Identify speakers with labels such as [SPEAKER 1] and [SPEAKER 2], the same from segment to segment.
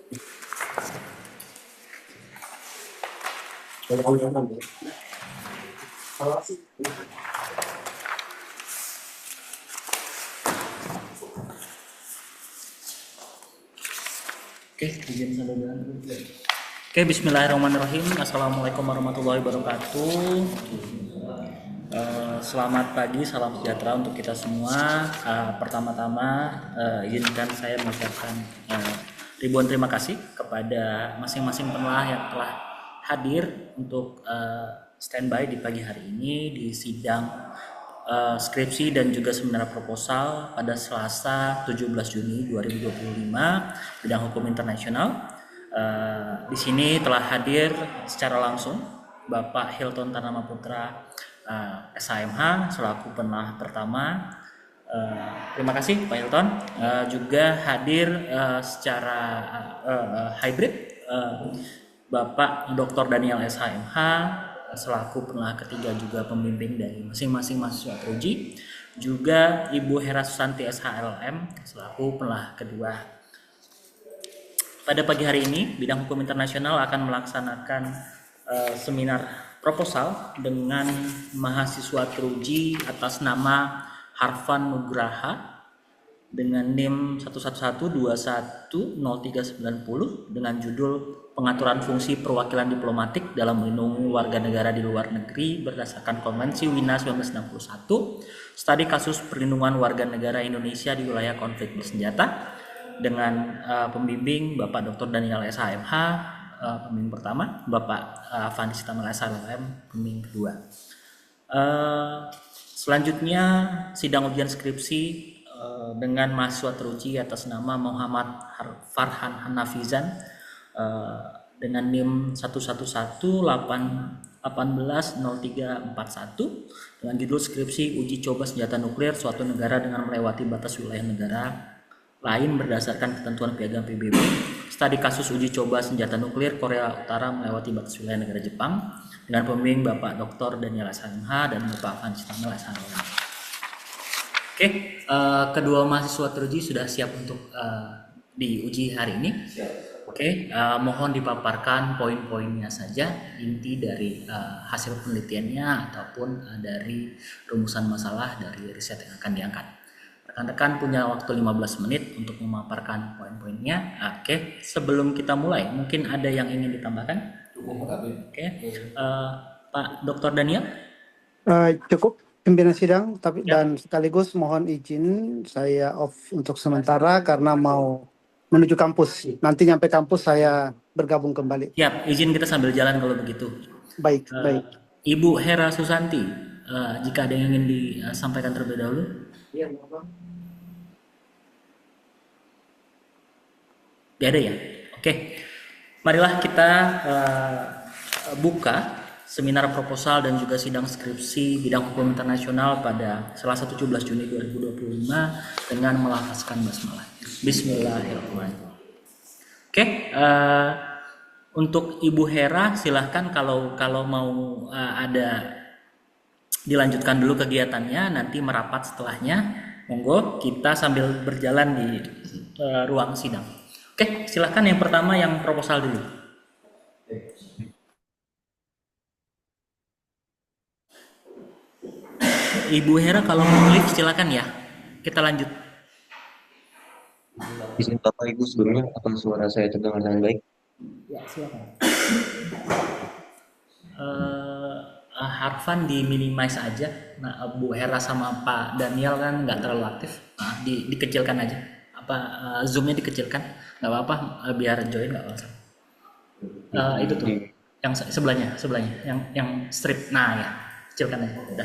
[SPEAKER 1] Oke, izin sambil jalan dulu. Oke, bismillahirrahmanirrahim. Assalamualaikum warahmatullahi wabarakatuh. Selamat pagi, salam sejahtera untuk kita semua. Pertama-tama, izinkan saya mengucapkan ribuan terima kasih kepada masing-masing penelah yang telah hadir untuk standby di pagi hari ini di sidang skripsi dan juga seminar proposal pada Selasa 17 Juni 2025 bidang hukum internasional. Di sini telah hadir secara langsung Bapak Hilton Tanama Putra SHMH selaku penelah pertama. Terima kasih Pak Hilton. Juga hadir secara hybrid Bapak Dr. Daniel SHMH selaku penelah ketiga juga pembimbing dari masing-masing mahasiswa teruji, juga Ibu Hera Susanti SHLM selaku penelah kedua. Pada pagi hari ini, bidang hukum internasional akan melaksanakan seminar proposal dengan mahasiswa teruji atas nama Harfan Nugraha dengan NIM 111210390 dengan judul Pengaturan Fungsi Perwakilan Diplomatik dalam Melindungi Warga Negara di Luar Negeri berdasarkan Konvensi Wina 1961, Studi Kasus Perlindungan Warga Negara Indonesia di Wilayah Konflik Bersenjata, dengan pembimbing Bapak Dr. Daniel SHMH, pembimbing pertama, Bapak Fandi Sitamal SHLM, pembimbing kedua. Selanjutnya sidang ujian skripsi dengan mahasiswa teruji atas nama Muhammad Farhan Hanafizan dengan NIM 111180341 dengan judul skripsi uji coba senjata nuklir suatu negara dengan melewati batas wilayah negara lain berdasarkan ketentuan piagam PBB. Studi kasus uji coba senjata nuklir Korea Utara melewati batas wilayah negara Jepang dengan pembimbing Bapak Dr. Daniel SHMH dan Bapak Fandi Sitamal SHLM. Oke, kedua mahasiswa teruji sudah siap untuk diuji hari ini. Oke, mohon dipaparkan poin-poinnya saja, inti dari hasil penelitiannya ataupun dari rumusan masalah dari riset yang akan diangkat. Rekan-rekan punya waktu 15 menit untuk memaparkan poin-poinnya. Oke, sebelum kita mulai, mungkin ada yang ingin ditambahkan? Oke, Pak Dr. Daniel?
[SPEAKER 2] Cukup pimpinan sidang, tapi dan sekaligus mohon izin saya off untuk sementara karena mau menuju kampus. Nanti nyampe kampus saya bergabung kembali.
[SPEAKER 1] Siap, izin kita sambil jalan kalau begitu.
[SPEAKER 2] Baik, baik.
[SPEAKER 1] Ibu Hera Susanti, jika ada yang ingin disampaikan terlebih dahulu.
[SPEAKER 2] Iya,
[SPEAKER 1] Gak ada ya? Oke, marilah kita buka seminar proposal dan juga sidang skripsi bidang hukum internasional pada Selasa 17 Juni 2025 dengan melafazkan basmalah. Bismillahirrahmanirrahim. Oke, untuk Ibu Hera silahkan kalau mau ada dilanjutkan dulu kegiatannya, nanti merapat setelahnya. Monggo kita sambil berjalan di ruang sidang. Oke, silahkan yang pertama yang proposal dulu. Ibu Hera kalau mau lift silakan ya. Kita lanjut.
[SPEAKER 3] Izin Bapak Ibu sebelumnya, apakah suara saya terdengar dengan baik?
[SPEAKER 1] Ya, silakan. Harfan di minimize aja. Nah, Bu Hera sama Pak Daniel kan nggak terlalu aktif. Nah, dikecilkan aja. Zoomnya dikecilkan. Nggak apa-apa, biar join nggak apa-apa. Itu tuh, yang sebelahnya, yang strip. Nah ya, kecilkan aja. Udah.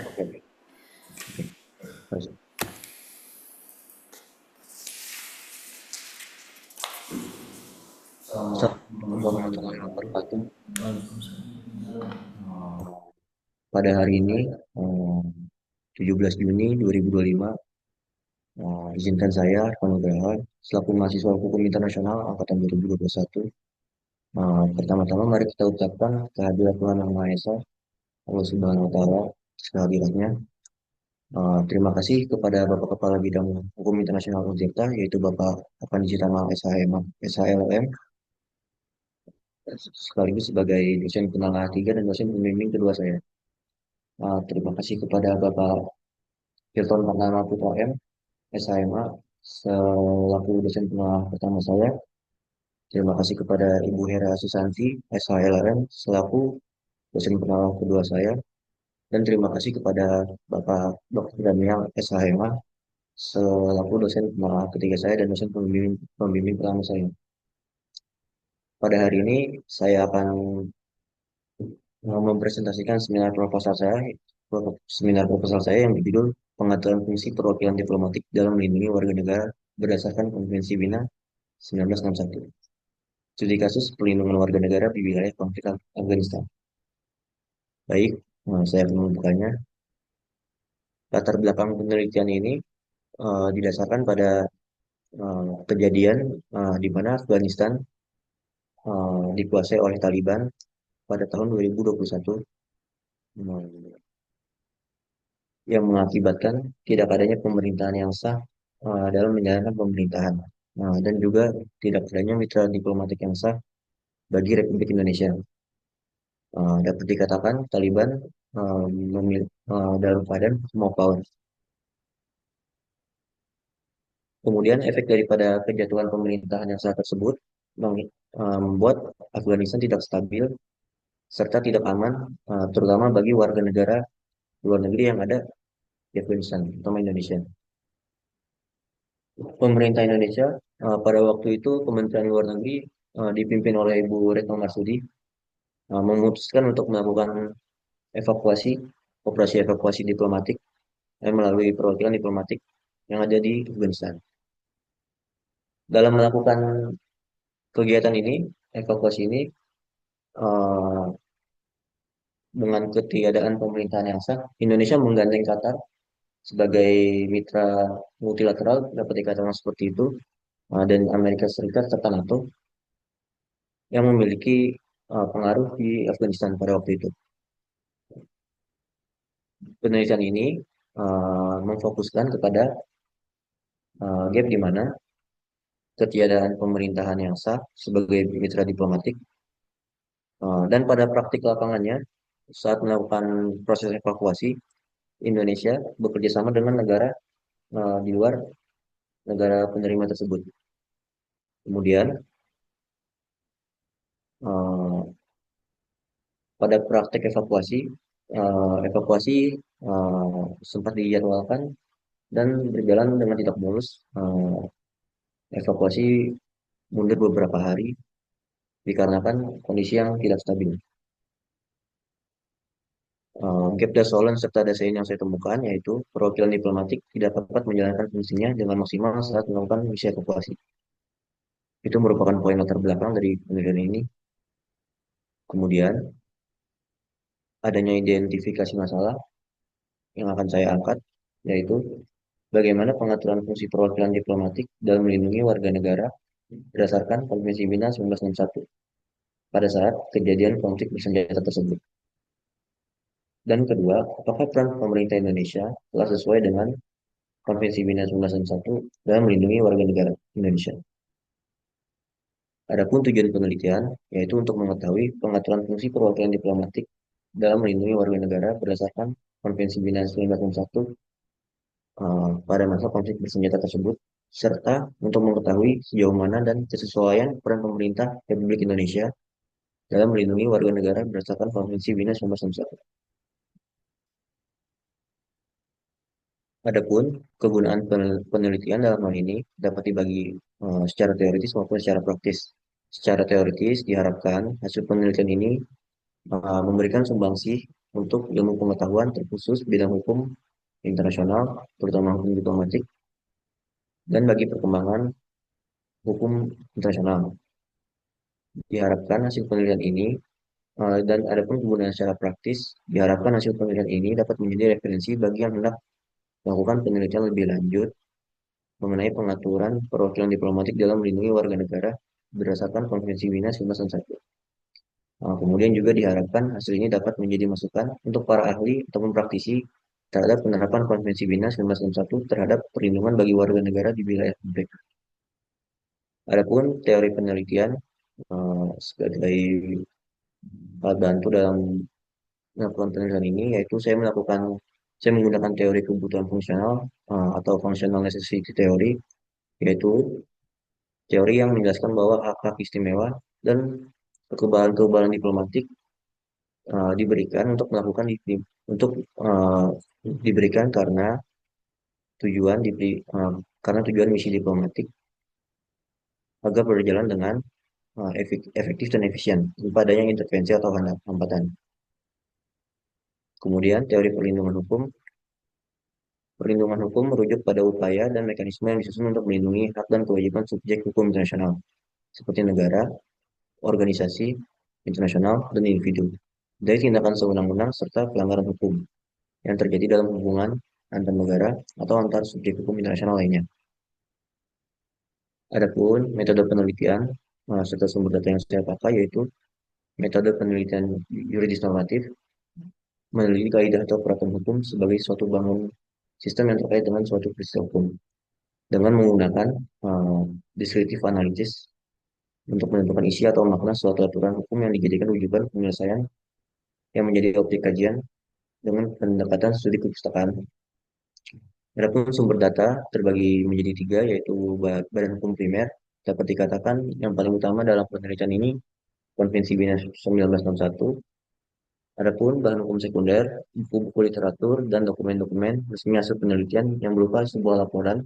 [SPEAKER 3] Pada hari ini 17 Juni 2025, izinkan saya Harfan Nugraha selaku mahasiswa hukum internasional angkatan 2021. Pertama-tama mari kita ucapkan kehadiran Tuhan Yang Maha Esa, Allah Subhanahu wa Ta'ala, kehadirannya. Terima kasih kepada Bapak Kepala Bidang Hukum Internasional Untirta, yaitu Bapak Fandi Sitamal SHLM, sekaligus sebagai dosen penelitian tiga dan dosen pembimbing kedua saya. Terima kasih kepada Bapak Hilton Purnama Putra M, SHMA, selaku dosen penelitian pertama saya. Terima kasih kepada Ibu Hera Susanti, SHLRM, selaku dosen penelitian kedua saya. Dan terima kasih kepada Bapak Dr. Daniel SHMA, selaku dosen penelitian ketiga saya dan dosen pembimbing pertama saya. Pada hari ini saya akan mempresentasikan seminar proposal saya yang berjudul Pengaturan Fungsi Perwakilan Diplomatik dalam Melindungi Warga Negara berdasarkan Konvensi Wina 1961. Studi kasus perlindungan warga negara di wilayah konflik Afghanistan. Baik, saya akan membukanya. Latar belakang penelitian ini didasarkan pada kejadian di mana Afghanistan dikuasai oleh Taliban pada tahun 2021 yang mengakibatkan tidak adanya pemerintahan yang sah dalam menjalankan pemerintahan dan juga tidak adanya mitra diplomatik yang sah bagi Republik Indonesia. Dapat dikatakan Taliban dalam keadaan mau power. Kemudian efek daripada kejatuhan pemerintahan yang sah tersebut membuat Afghanistan tidak stabil serta tidak aman, terutama bagi warga negara luar negeri yang ada di Afghanistan, terutama Indonesia. Pemerintah Indonesia pada waktu itu Kementerian Luar Negeri dipimpin oleh Ibu Retno Marsudi memutuskan untuk melakukan evakuasi, operasi evakuasi diplomatik melalui perwakilan diplomatik yang ada di Afghanistan. Dalam melakukan kegiatan ini, evakuasi ini, uh, dengan ketiadaan pemerintahan yang sah, Indonesia menggandeng Qatar sebagai mitra multilateral, dapat dikatakan seperti itu, dan Amerika Serikat serta NATO yang memiliki pengaruh di Afghanistan pada waktu itu. Penelitian ini memfokuskan kepada gap di mana ketiadaan pemerintahan yang sah sebagai mitra diplomatik dan pada praktik lapangannya saat melakukan proses evakuasi Indonesia bekerja sama dengan negara di luar negara penerima tersebut. Kemudian pada praktik evakuasi sempat dijadwalkan dan berjalan dengan tidak mulus. Evakuasi mundur beberapa hari dikarenakan kondisi yang tidak stabil. Gap Dasolen serta dasain yang saya temukan yaitu perwakilan diplomatik tidak dapat menjalankan fungsinya dengan maksimal saat melakukan misi evakuasi. Itu merupakan poin latar belakang dari penelitian ini. Kemudian adanya identifikasi masalah yang akan saya angkat yaitu bagaimana pengaturan fungsi perwakilan diplomatik dalam melindungi warga negara berdasarkan Konvensi Wina 1961 pada saat kejadian konflik bersenjata tersebut. Dan kedua, apakah peran pemerintah Indonesia telah sesuai dengan Konvensi Wina 1961 dalam melindungi warga negara Indonesia. Adapun tujuan penelitian yaitu untuk mengetahui pengaturan fungsi perwakilan diplomatik dalam melindungi warga negara berdasarkan Konvensi Wina 1961 pada masa konflik bersenjata tersebut, serta untuk mengetahui sejauh mana dan kesesuaian peran pemerintah Republik Indonesia dalam melindungi warga negara berdasarkan Konvensi Wina 1961. Adapun kegunaan penelitian dalam hal ini dapat dibagi secara teoritis maupun secara praktis. Secara teoritis diharapkan hasil penelitian ini memberikan sumbangsih untuk ilmu pengetahuan terkhusus bidang hukum internasional, terutama hukum diplomatik, dan bagi perkembangan hukum internasional. Diharapkan hasil penelitian ini dan adapun kegunaan secara praktis, diharapkan hasil penelitian ini dapat menjadi referensi bagi yang hendak melakukan penelitian lebih lanjut mengenai pengaturan perwakilan diplomatik dalam melindungi warga negara berdasarkan Konvensi Wina 1961. Kemudian juga diharapkan hasil ini dapat menjadi masukan untuk para ahli ataupun praktisi terhadap penerapan Konvensi Wina 1961 terhadap perlindungan bagi warga negara di wilayah konflik. Adapun teori penelitian sebagai alat bantu dalam melakukan penelitian ini, yaitu saya menggunakan teori kebutuhan fungsional atau functional necessity theory, yaitu teori yang menjelaskan bahwa hak-hak istimewa dan kekebalan-kekebalan diplomatik diberikan untuk melakukan untuk eh, diberikan tujuan karena tujuan misi diplomatik agar berjalan dengan efektif dan efisien tanpa adanya intervensi atau hambatan. Kemudian teori perlindungan hukum merujuk pada upaya dan mekanisme yang disusun untuk melindungi hak dan kewajiban subjek hukum internasional seperti negara, organisasi internasional, dan individu dari tindakan sewenang-wenang serta pelanggaran hukum yang terjadi dalam hubungan antar negara atau antar subjek hukum internasional lainnya. Adapun metode penelitian serta sumber data yang saya pakai yaitu metode penelitian yuridis normatif, meneliti kaidah atau peraturan hukum sebagai suatu bangun sistem yang terkait dengan suatu peristiwa hukum dengan menggunakan descriptive analysis untuk menentukan isi atau makna suatu aturan hukum yang dijadikan rujukan penyelesaian yang menjadi objek kajian dengan pendekatan studi kepustakaan. Adapun sumber data terbagi menjadi tiga, yaitu badan hukum primer. Dapat dikatakan yang paling utama dalam penelitian ini Konvensi Wiener 1961. Adapun bahan hukum sekunder, buku-buku literatur, dan dokumen-dokumen resmi hasil penelitian yang berupa sebuah laporan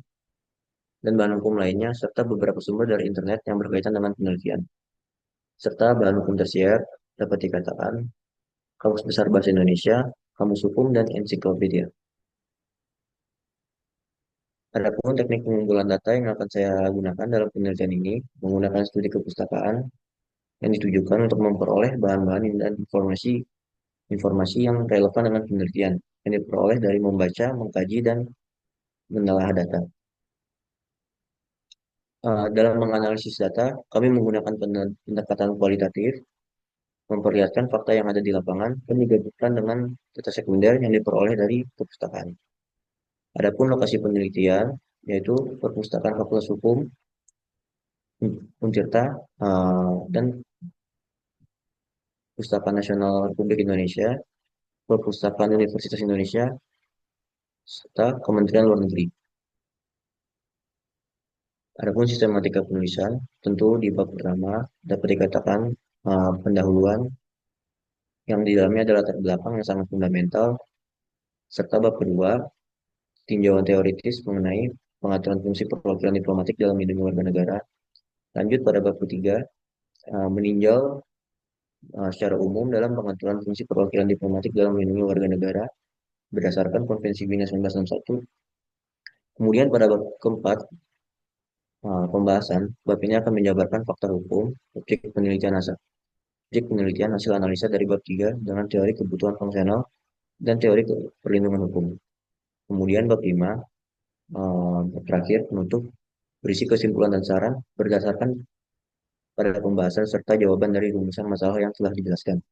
[SPEAKER 3] dan bahan hukum lainnya, serta beberapa sumber dari internet yang berkaitan dengan penelitian. Serta bahan hukum tersier dapat dikatakan Kamus Besar Bahasa Indonesia, Kamus Hukum, dan Ensiklopedia. Adapun teknik pengumpulan data yang akan saya gunakan dalam penelitian ini menggunakan studi kepustakaan yang ditujukan untuk memperoleh bahan-bahan dan informasi yang relevan dengan penelitian yang diperoleh dari membaca, mengkaji, dan menelaah data. Dalam menganalisis data, kami menggunakan pendekatan kualitatif, memperlihatkan fakta yang ada di lapangan, dan digabungkan dengan data sekunder yang diperoleh dari perpustakaan. Adapun lokasi penelitian, yaitu Perpustakaan Fakultas Hukum, Untirta, dan Pustaka Nasional Republik Indonesia, Perpustakaan Universitas Indonesia, serta Kementerian Luar Negeri. Adapun sistematika penulisan, tentu di bab pertama dapat dikatakan pendahuluan yang di dalamnya adalah latar belakang yang sangat fundamental, serta bab kedua tinjauan teoritis mengenai pengaturan fungsi perwakilan diplomatik dalam melindungi warga negara. Lanjut pada bab ketiga, meninjau secara umum dalam pengaturan fungsi perwakilan diplomatik dalam melindungi warga negara berdasarkan Konvensi Wiener 1961. Kemudian pada bab keempat, pembahasan, bab ini akan menjabarkan fakta hukum, objek penelitian hasil analisa dari bab 3 dengan teori kebutuhan fungsional dan teori perlindungan hukum. Kemudian bab 5, terakhir penutup, berisi kesimpulan dan saran berdasarkan pada pembahasan serta jawaban dari rumusan masalah yang telah dijelaskan.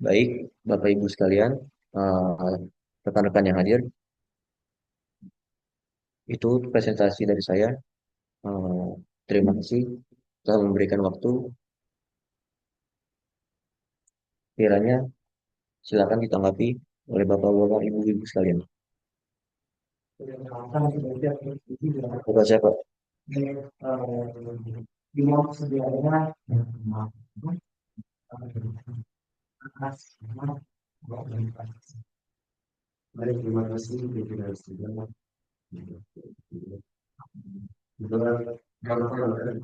[SPEAKER 3] Baik, Bapak Ibu sekalian, rekan-rekan yang hadir, itu presentasi dari saya. Terima kasih telah memberikan waktu. Kiranya silakan ditanggapi oleh Bapak-Bapak, Ibu-Ibu sekalian. Bapak siapa?
[SPEAKER 4] Baik, terima kasih Pimpinan Sidang.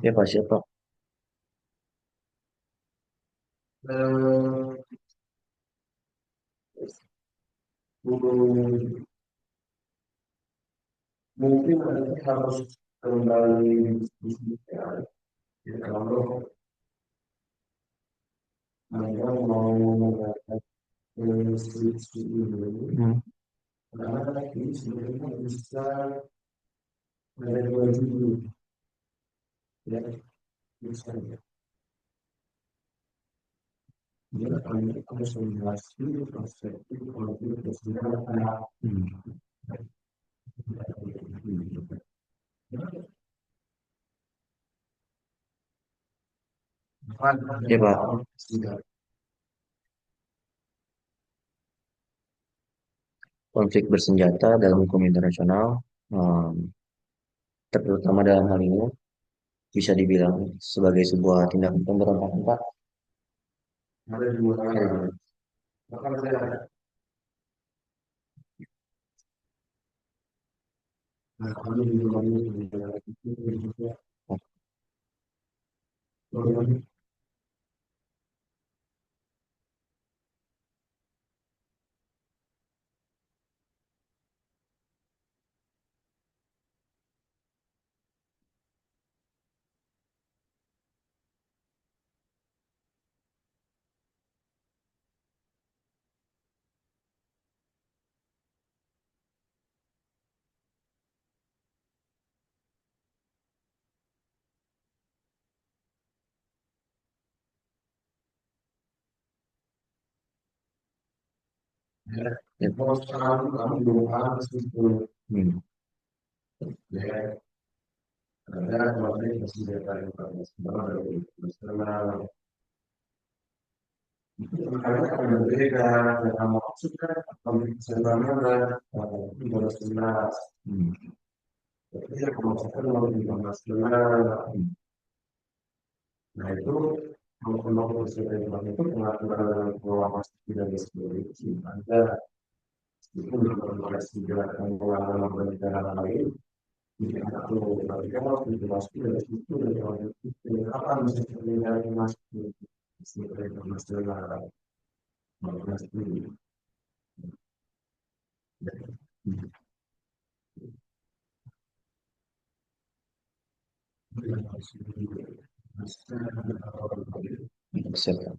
[SPEAKER 3] Ya Pak, siapa?
[SPEAKER 4] Mungkin ada harus kembali diskusi ya, kalau Anda mau mengatakan skripsi ini, karena ini sebenarnya bisa ada dua judul, ya, misalnya. Ya, kami harus membahas ini perspektif politik persidangan.
[SPEAKER 3] Ya Pak, konflik bersenjata dalam hukum internasional, em, terutama dalam hal ini, bisa dibilang sebagai sebuah tindakan pemberontakan Pak. Eh, ya. Hmm. Hmm. Siap, Pak.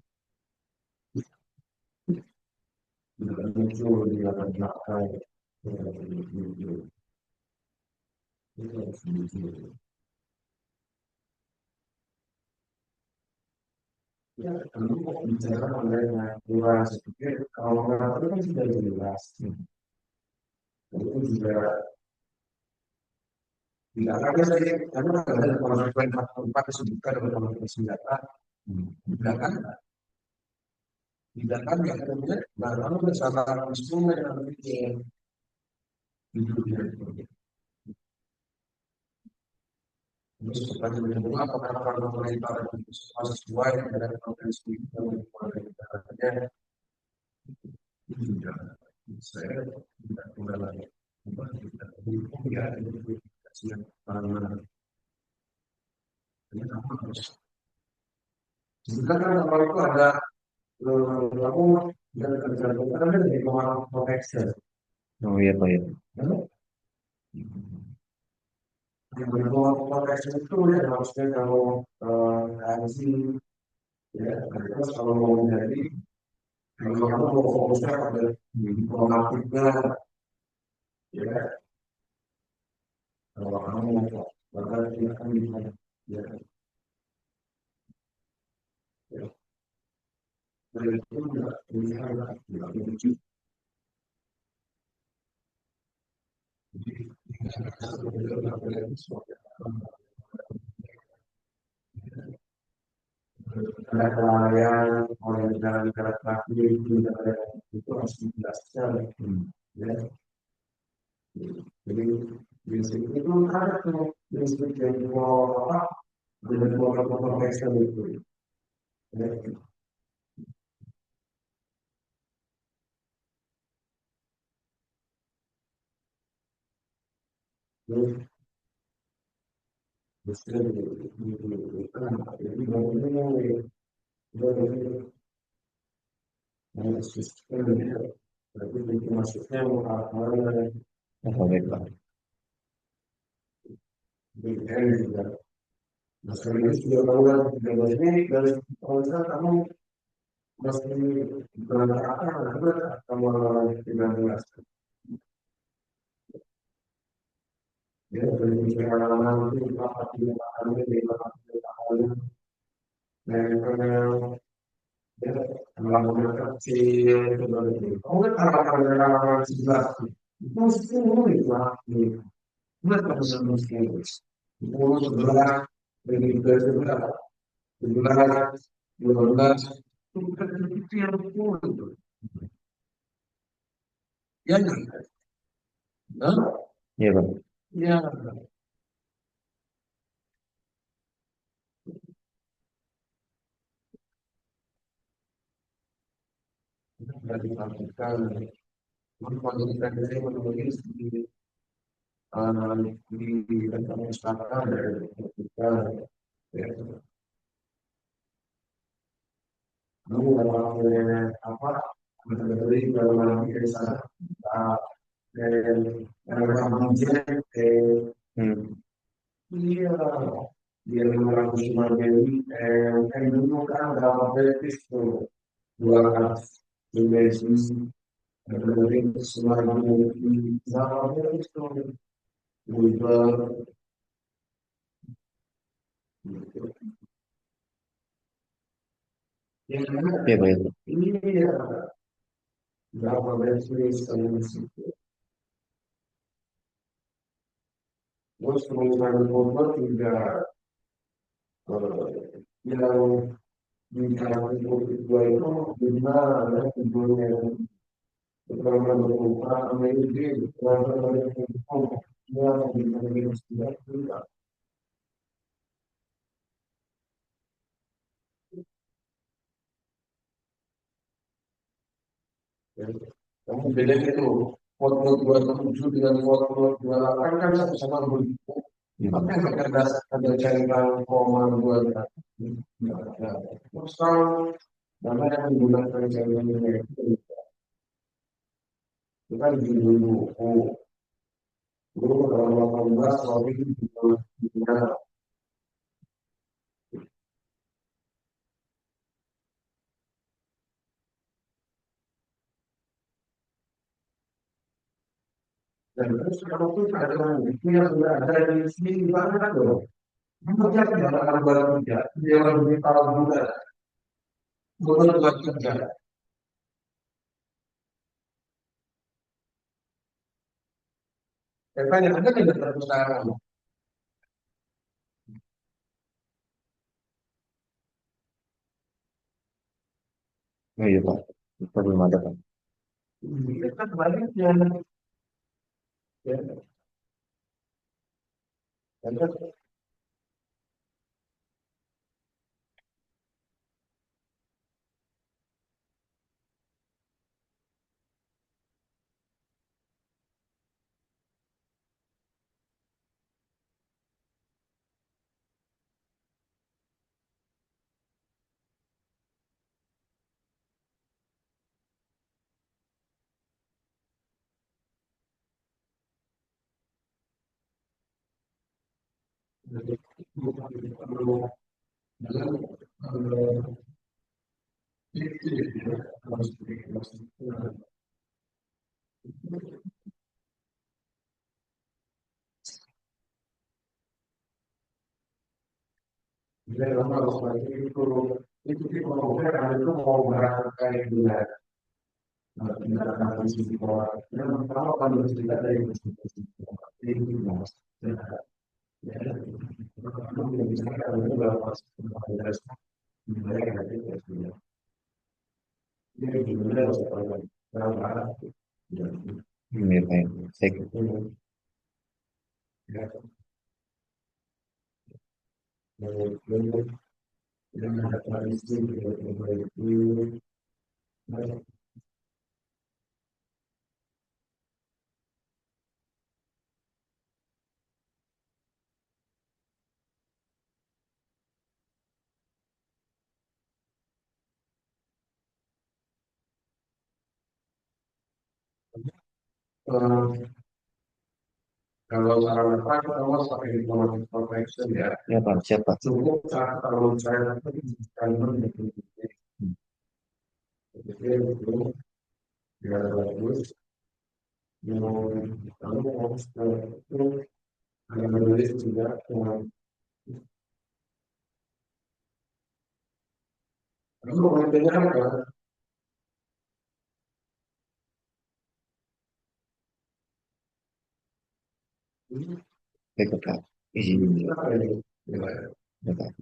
[SPEAKER 3] Hmm. Oh iya Pak ya. Hmm. Oh, baik Pak.
[SPEAKER 4] 11, 12, itu kecil pun. Ya, nah,
[SPEAKER 3] Iya Pak.
[SPEAKER 4] ya, dari lakukan mengkondisikan diri menulis di tentang masyarakat dari kita, ya. Lalu dalam apa menjadi dalam diri sana dan dalam
[SPEAKER 3] Hmm.
[SPEAKER 4] iya dia mengalami cuma jadi kan dulu kan dalam praktis tuh dua kasus dimensi dari semua memiliki dalam praktis tuh berubah yang
[SPEAKER 3] Iya Pak.
[SPEAKER 4] ini ya dalam praktis terus kemudian korban juga yang di kalangan kedua itu gimana ya tujuannya keterangan berupa memiliki keterangan hukum yang dimiliki tidak tidak. Kamu bedanya itu foto 27 dengan foto 28 kan sama-sama begitu. Tapi ada centang koma dua terus kalau namanya menggunakan centangnya itu kita di dulu dulu dalam 18 waktu itu juga dan terus kalau itu ada itu yang sudah ada di sini di mana kan dong. Kemudian dalam baru kerja, dia lebih tahu juga betul buat kerja. Katanya ada tidak perusahaan.
[SPEAKER 3] Oh iya Pak. Kita belum ada Pak.
[SPEAKER 4] Ini kan banyak yang ya, ada itu kalau itu mau berangkat dengan kita akan di bawah yang pertama kan harus kita dari ini mas ya yang bisa kalau itu berapa dari mereka itu ya gimana harus berapa ya
[SPEAKER 3] Iya Pak. Saya
[SPEAKER 4] ya yang yang ada tradisi itu kalau cara apa kita harus pakai diplomatic protection ya.
[SPEAKER 3] ya Pak. Siapa?
[SPEAKER 4] Cukup cara kalau saya kan itu ya bagus. Yang kamu harus itu ada menulis juga dengan kamu komentarnya apa?
[SPEAKER 3] Baik Pak. Izin.
[SPEAKER 4] Apa ini?
[SPEAKER 3] Ya Pak.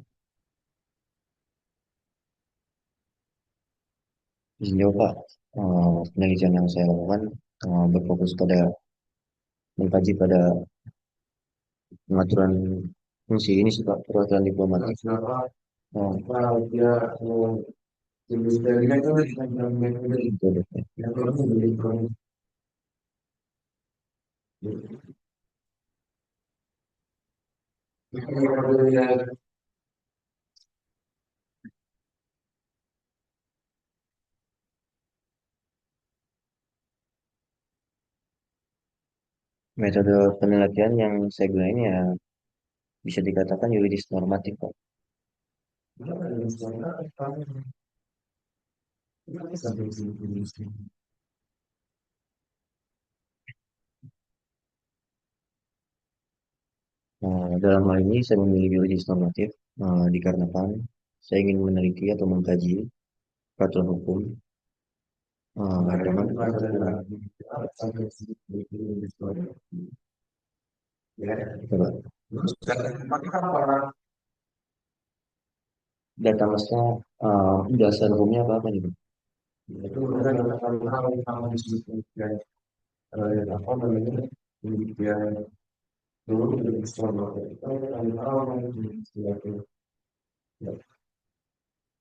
[SPEAKER 3] Izin jawab Pak. Penelitian yang saya lakukan berfokus pada mengkaji pada pengaturan fungsi ini sih Pak, perwakilan diplomatik.
[SPEAKER 4] Kenapa?
[SPEAKER 3] Oh,
[SPEAKER 4] Kalau dia tulis dari itu kita bilang metode
[SPEAKER 3] betul, betul.
[SPEAKER 4] yang perlu menjadi kronik. Kalau dia
[SPEAKER 3] Metode penelitian yang saya gunain ya bisa dikatakan yuridis normatif Pak. Dalam hal ini saya memilih yuridis normatif dikarenakan saya ingin meneliti atau mengkaji peraturan hukum dengan Coba, data masnya dasar hukumnya apa nih Pak?
[SPEAKER 4] itu adalah hal-hal yang sama disebutkan apa namanya penelitian dulu dari selama itu hal-hal yang disebutkan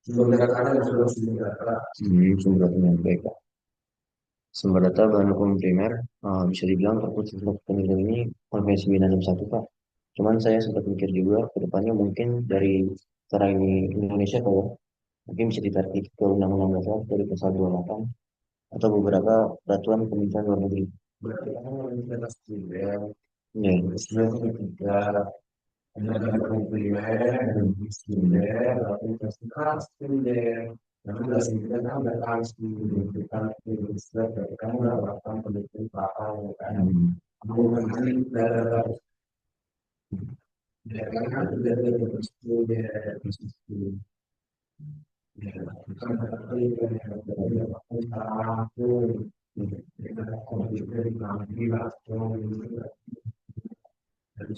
[SPEAKER 4] sumber data ada sudah sumber data
[SPEAKER 3] Sumber datanya baik Pak. Sumber data bahan hukum primer bisa dibilang terkhusus untuk pemilu ini konvensi Bina 61 Pak. Cuman saya sempat mikir juga ke depannya mungkin dari cara ini Indonesia kalau mungkin bisa ditarik ke Undang-Undang Dasar dari pasal 28 atau beberapa peraturan Kementerian Luar Negeri.
[SPEAKER 4] berarti kan orang data student
[SPEAKER 3] Ya,
[SPEAKER 4] student ketiga ada hukum primer dan student lalu kasih student lalu dari student kan ada student kita student kamu mendapatkan pendidikan apa kan mau nanti dari dari kan dari student ya kan dari aku dengan komputer di kami langsung dari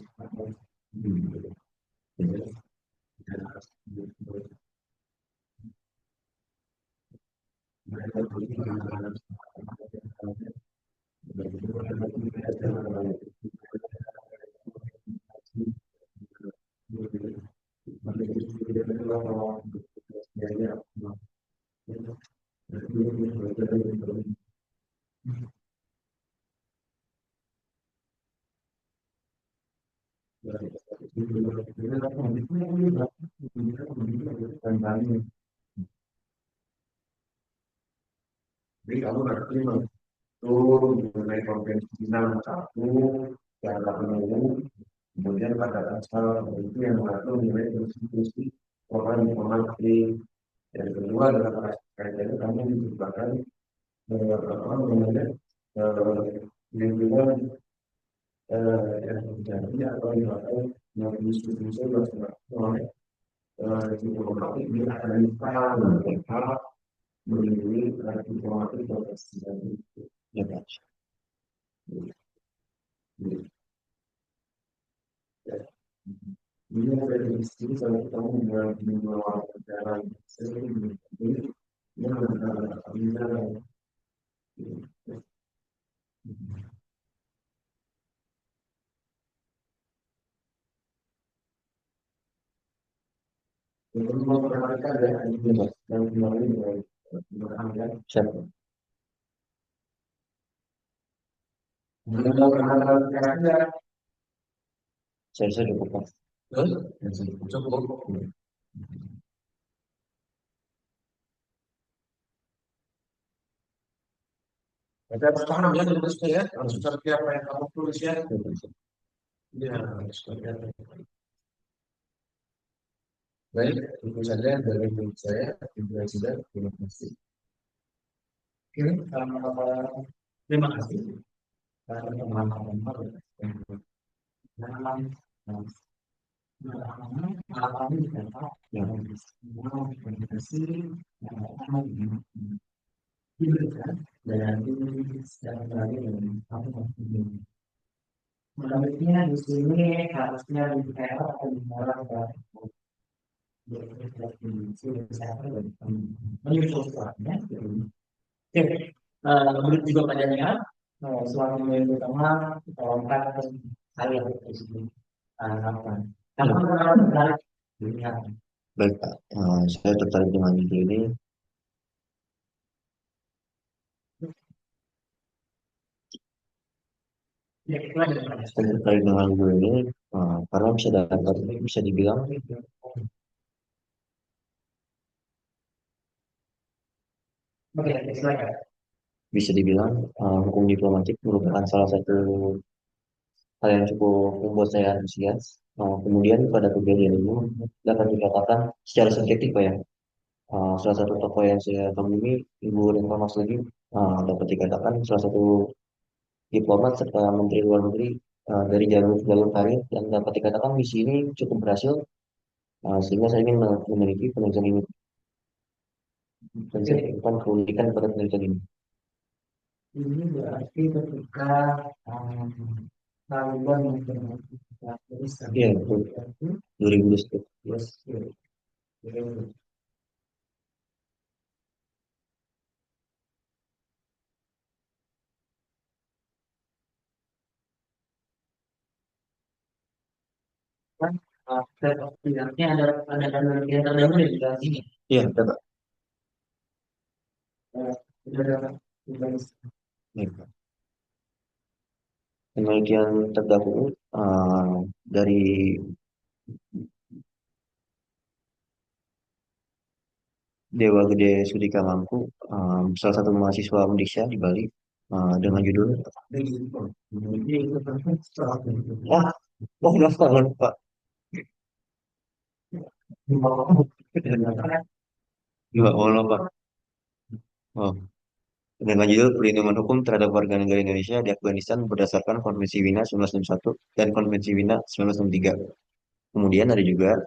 [SPEAKER 4] jadi kamu berarti betul mengenai konvensi 61 yang penuh kemudian pada pasal itu yang mengatur mengenai konstitusi orang diplomatik yang kedua adalah kaitannya kami menciptakan apa namanya lingkungan yang terjadi atau yang yang diskusi oleh diplomatik di Afghanistan mereka melindungi diplomatik dan presiden itu.
[SPEAKER 3] ya Pak.
[SPEAKER 4] Ini ada di sini kalau kamu mengelola negara ini yang negara untuk memperhatikan dan kembali dengan
[SPEAKER 3] Siap.
[SPEAKER 4] mengenal
[SPEAKER 3] Saya rasa cukup Pak.
[SPEAKER 4] cukup. Tapi harus paham ya tulisnya ya, harus seperti apa yang kamu tulis ya. Ya, harus seperti apa. Baik, itu saja dari saya. Terima kasih. Oke, terima kasih. Teman-teman, selanjutnya di sini harusnya di atau di
[SPEAKER 1] menyusul setelahnya. Oke, berikut juga padanya selama minggu pertama kita lompat ke saya di sini. Apa? Kamu menarik dilihat.
[SPEAKER 3] Baik, Pak. Saya tertarik dengan ide ini.
[SPEAKER 1] Ya, itu aja, Pak.
[SPEAKER 3] Saya tertarik dengan ide ini karena bisa dibilang
[SPEAKER 1] Oke, silakan.
[SPEAKER 3] hukum diplomatik merupakan salah satu hal yang cukup membuat saya antusias. Kemudian pada kejadian ini dapat dikatakan secara subjektif Pak ya. Salah satu tokoh yang saya temui, Ibu Retno Marsudi, dapat dikatakan salah satu diplomat serta Menteri Luar Negeri dari jalur jalur karir dan dapat dikatakan misi ini cukup berhasil. Sehingga saya ingin memiliki penelitian ini dan saya ingin keunikan pada penelitian ini.
[SPEAKER 1] Ini berarti ketika Taliban menjadi Afghanistan.
[SPEAKER 3] Iya, betul. 2020.
[SPEAKER 1] Yes, kan setidaknya ada penelitian terdahulu di dalam sini.
[SPEAKER 3] Iya, betul, Pak.
[SPEAKER 1] Ada
[SPEAKER 3] Iya, Pak. Penelitian terdahulu dari Dewa Gede Sudika Mangku, salah satu mahasiswa Undiksa di Bali, dengan judul Wah, oh udah banget Pak. Dua Allah Pak. Oh, dengan judul Perlindungan Hukum Terhadap Warga Negara Indonesia di Afghanistan berdasarkan Konvensi Wina 1961 dan Konvensi Wina 1963. Kemudian ada juga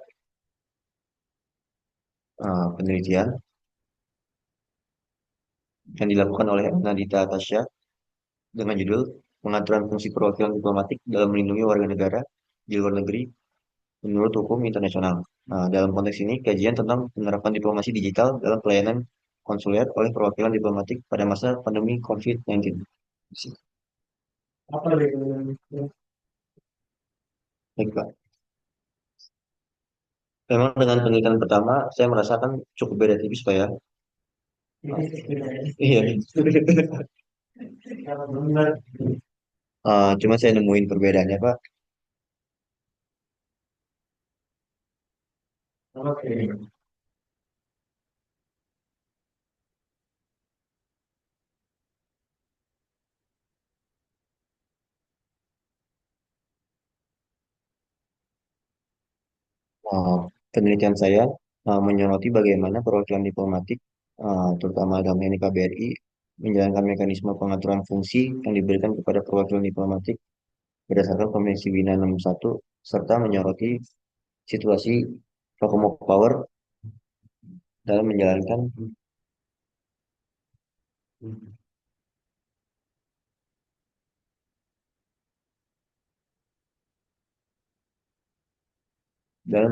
[SPEAKER 3] penelitian yang dilakukan oleh Nadita Tasya dengan judul Pengaturan Fungsi Perwakilan Diplomatik dalam Melindungi Warga Negara di Luar Negeri menurut Hukum Internasional. Dalam konteks ini, kajian tentang penerapan diplomasi digital dalam pelayanan konsuler oleh perwakilan diplomatik pada masa pandemi COVID-19.
[SPEAKER 1] apa itu?
[SPEAKER 3] Baik, Pak. Memang dengan penelitian pertama, saya merasakan cukup beda tipis, Pak ya. Iya.
[SPEAKER 1] Kalau benar,
[SPEAKER 3] Cuma saya nemuin perbedaannya, Pak.
[SPEAKER 1] oke.
[SPEAKER 3] Uh, Penelitian saya menyoroti bagaimana perwakilan diplomatik, terutama dalam ini KBRI, menjalankan mekanisme pengaturan fungsi yang diberikan kepada perwakilan diplomatik berdasarkan Konvensi Wina 61 serta menyoroti situasi vacuum of power dalam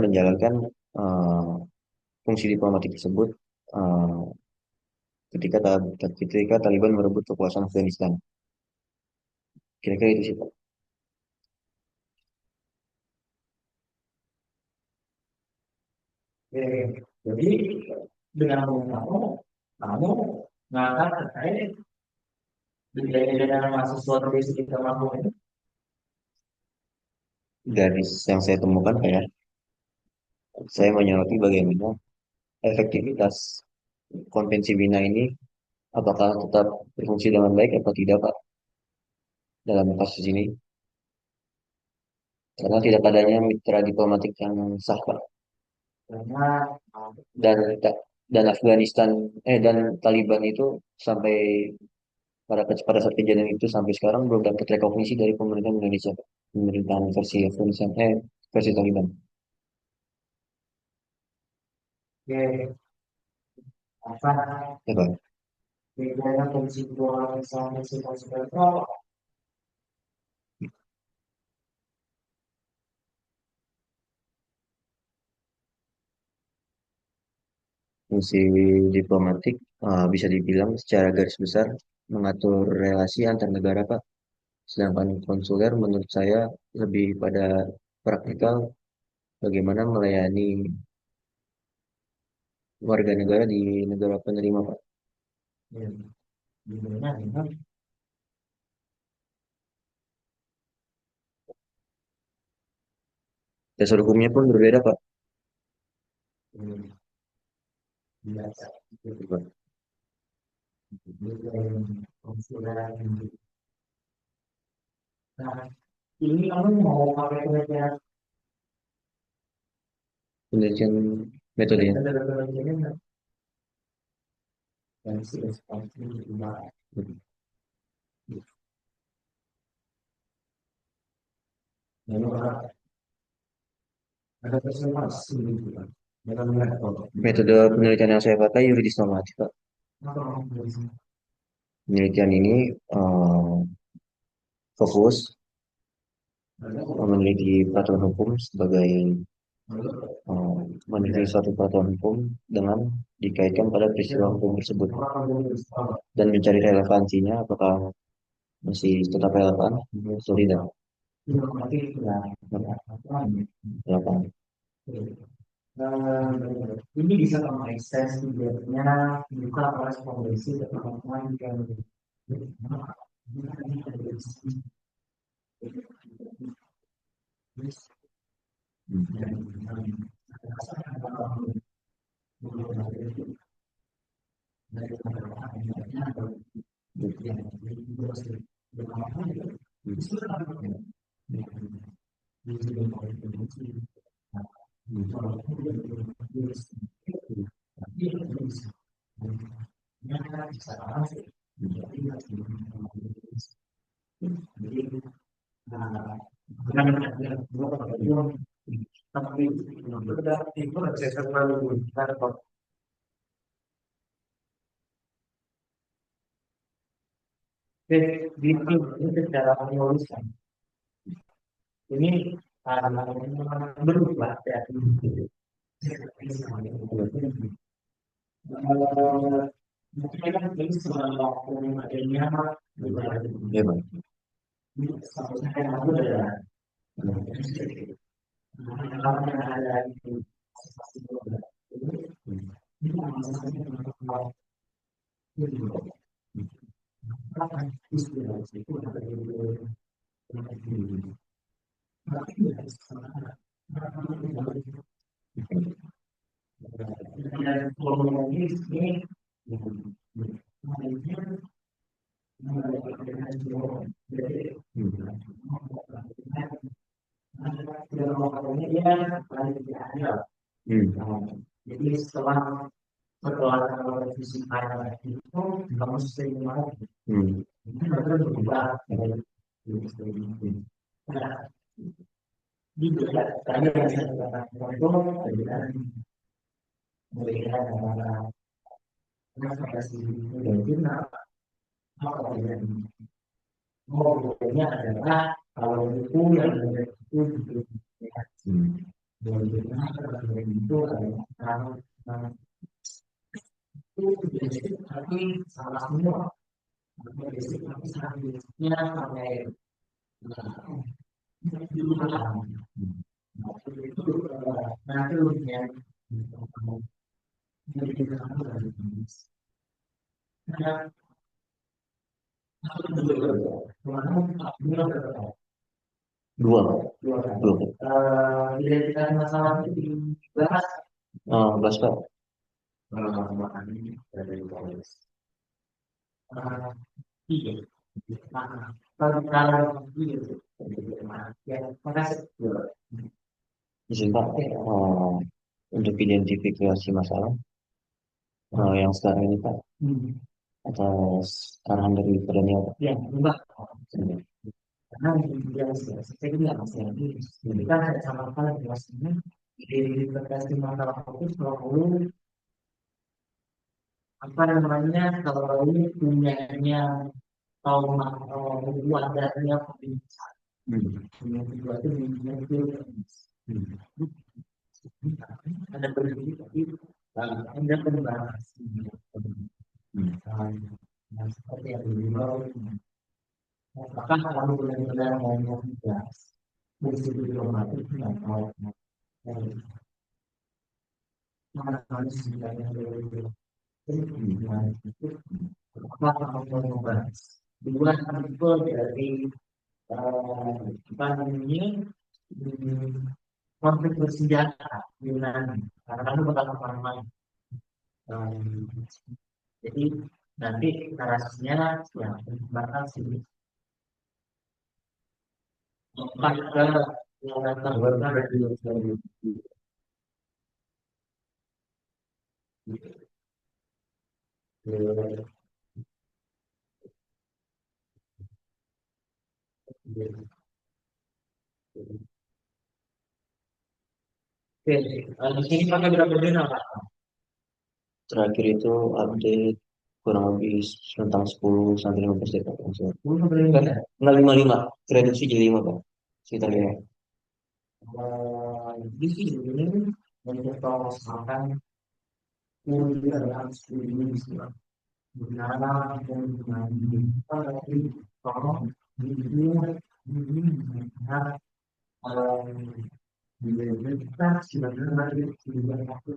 [SPEAKER 3] menjalankan uh, fungsi diplomatik tersebut uh, ketika Taliban merebut kekuasaan Afghanistan. Kira-kira itu sih Pak.
[SPEAKER 1] Oke. Jadi dengan kamu ngangkat terkait dengan mahasiswa dari sekitar kamu ini.
[SPEAKER 3] Dari yang saya temukan Pak ya, saya menyoroti bagaimana efektivitas konvensi Wina ini apakah tetap berfungsi dengan baik atau tidak Pak dalam kasus ini karena tidak adanya mitra diplomatik yang sah Pak
[SPEAKER 1] Karena
[SPEAKER 3] dan dan Afghanistan dan Taliban itu sampai pada saat kejadian itu sampai sekarang belum dapat rekognisi dari pemerintahan Indonesia Pak. Pemerintahan versi Afghanistan versi Taliban
[SPEAKER 1] oke, apa
[SPEAKER 3] ya Pak.
[SPEAKER 1] bedanya fungsi dua sama masing-masing
[SPEAKER 3] Fungsi diplomatik bisa dibilang secara garis besar mengatur relasi antar negara, Pak. Sedangkan konsuler menurut saya lebih pada praktikal bagaimana melayani warga negara di negara penerima, Pak. Dasar hukumnya pun berbeda, Pak. Gitu, Pak.
[SPEAKER 4] Ini kamu mau pakai penelitian
[SPEAKER 3] Penelitian metodenya.
[SPEAKER 4] dan si responsif gimana? Lalu ada presentasi gitu kan. Mereka melihat
[SPEAKER 3] Metode penelitian yang saya pakai yuridis normatif, Pak. Penelitian ini fokus meneliti peraturan hukum sebagai meneliti suatu peraturan hukum dengan dikaitkan pada peristiwa hukum tersebut dan mencari relevansinya apakah masih tetap relevan atau tidak. Relevan.
[SPEAKER 4] ini bisa mengakses videonya buka korespondensi ke teman-teman yang ini secara penulisan ini berubah ya. Mungkin ini sebelum adanya
[SPEAKER 3] Ya, Pak.
[SPEAKER 4] sampai aku ada jadi setelah revisi itu kamu sering lagi ini berubah di tadi yang saya katakan itu perbedaan dan Cina apa yang adalah kalau itu yang itu itu adalah itu tapi salah semua tapi selanjutnya sampai itu nanti ujian jadi kita
[SPEAKER 3] Dua.
[SPEAKER 4] identitas masalah itu dibahas
[SPEAKER 3] Bahas, Pak.
[SPEAKER 4] iya. Kalau ya, makasih.
[SPEAKER 3] Izin, Pak. Untuk identifikasi masalah yang sekarang ini, Pak, atas arahan dari Perdana, Pak.
[SPEAKER 4] Ya, enggak. Karena dia saya bilang ini kita sama-sama jelasnya identifikasi masalah itu selalu apa namanya kalau ini punyanya tahu wadarnya pembicaraan yang kedua itu ada berbeda Ada perubahan yang seperti yang dibilang, apakah kamu benar-benar mau mengas dari segi diplomatik atau mana harus sebenarnya dari itu, apakah kamu mau membahas dua artikel dari apa namanya konflik bersenjata dengan karena kamu bakal kemana. Jadi nanti narasinya ya bakal sih empat ke yang terbuka Oke, di sini pakai berapa jurnal Pak?
[SPEAKER 3] Terakhir itu update kurang lebih tentang 10 sampai 15 detik. Enggak 55, reduksi jadi 5 Pak. Sekitar ya.
[SPEAKER 4] Di sini yang kita makan ini adalah studi benar dan tapi tolong ini benar kita sebenarnya tidak takut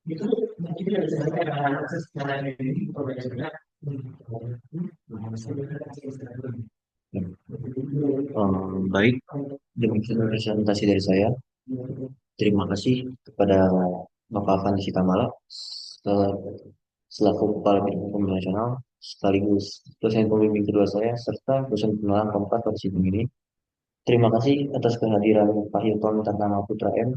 [SPEAKER 4] itu mungkin tidak bisa saya secara ini progresnya
[SPEAKER 3] Baik, demikian presentasi dari saya. Terima kasih kepada Bapak Afandi Sitamala selaku Kepala Bidang Hukum Nasional sekaligus dosen pembimbing kedua saya serta dosen penerangan keempat pada sidang ini. Terima kasih atas kehadiran Pak Hilton Tantama Putra M,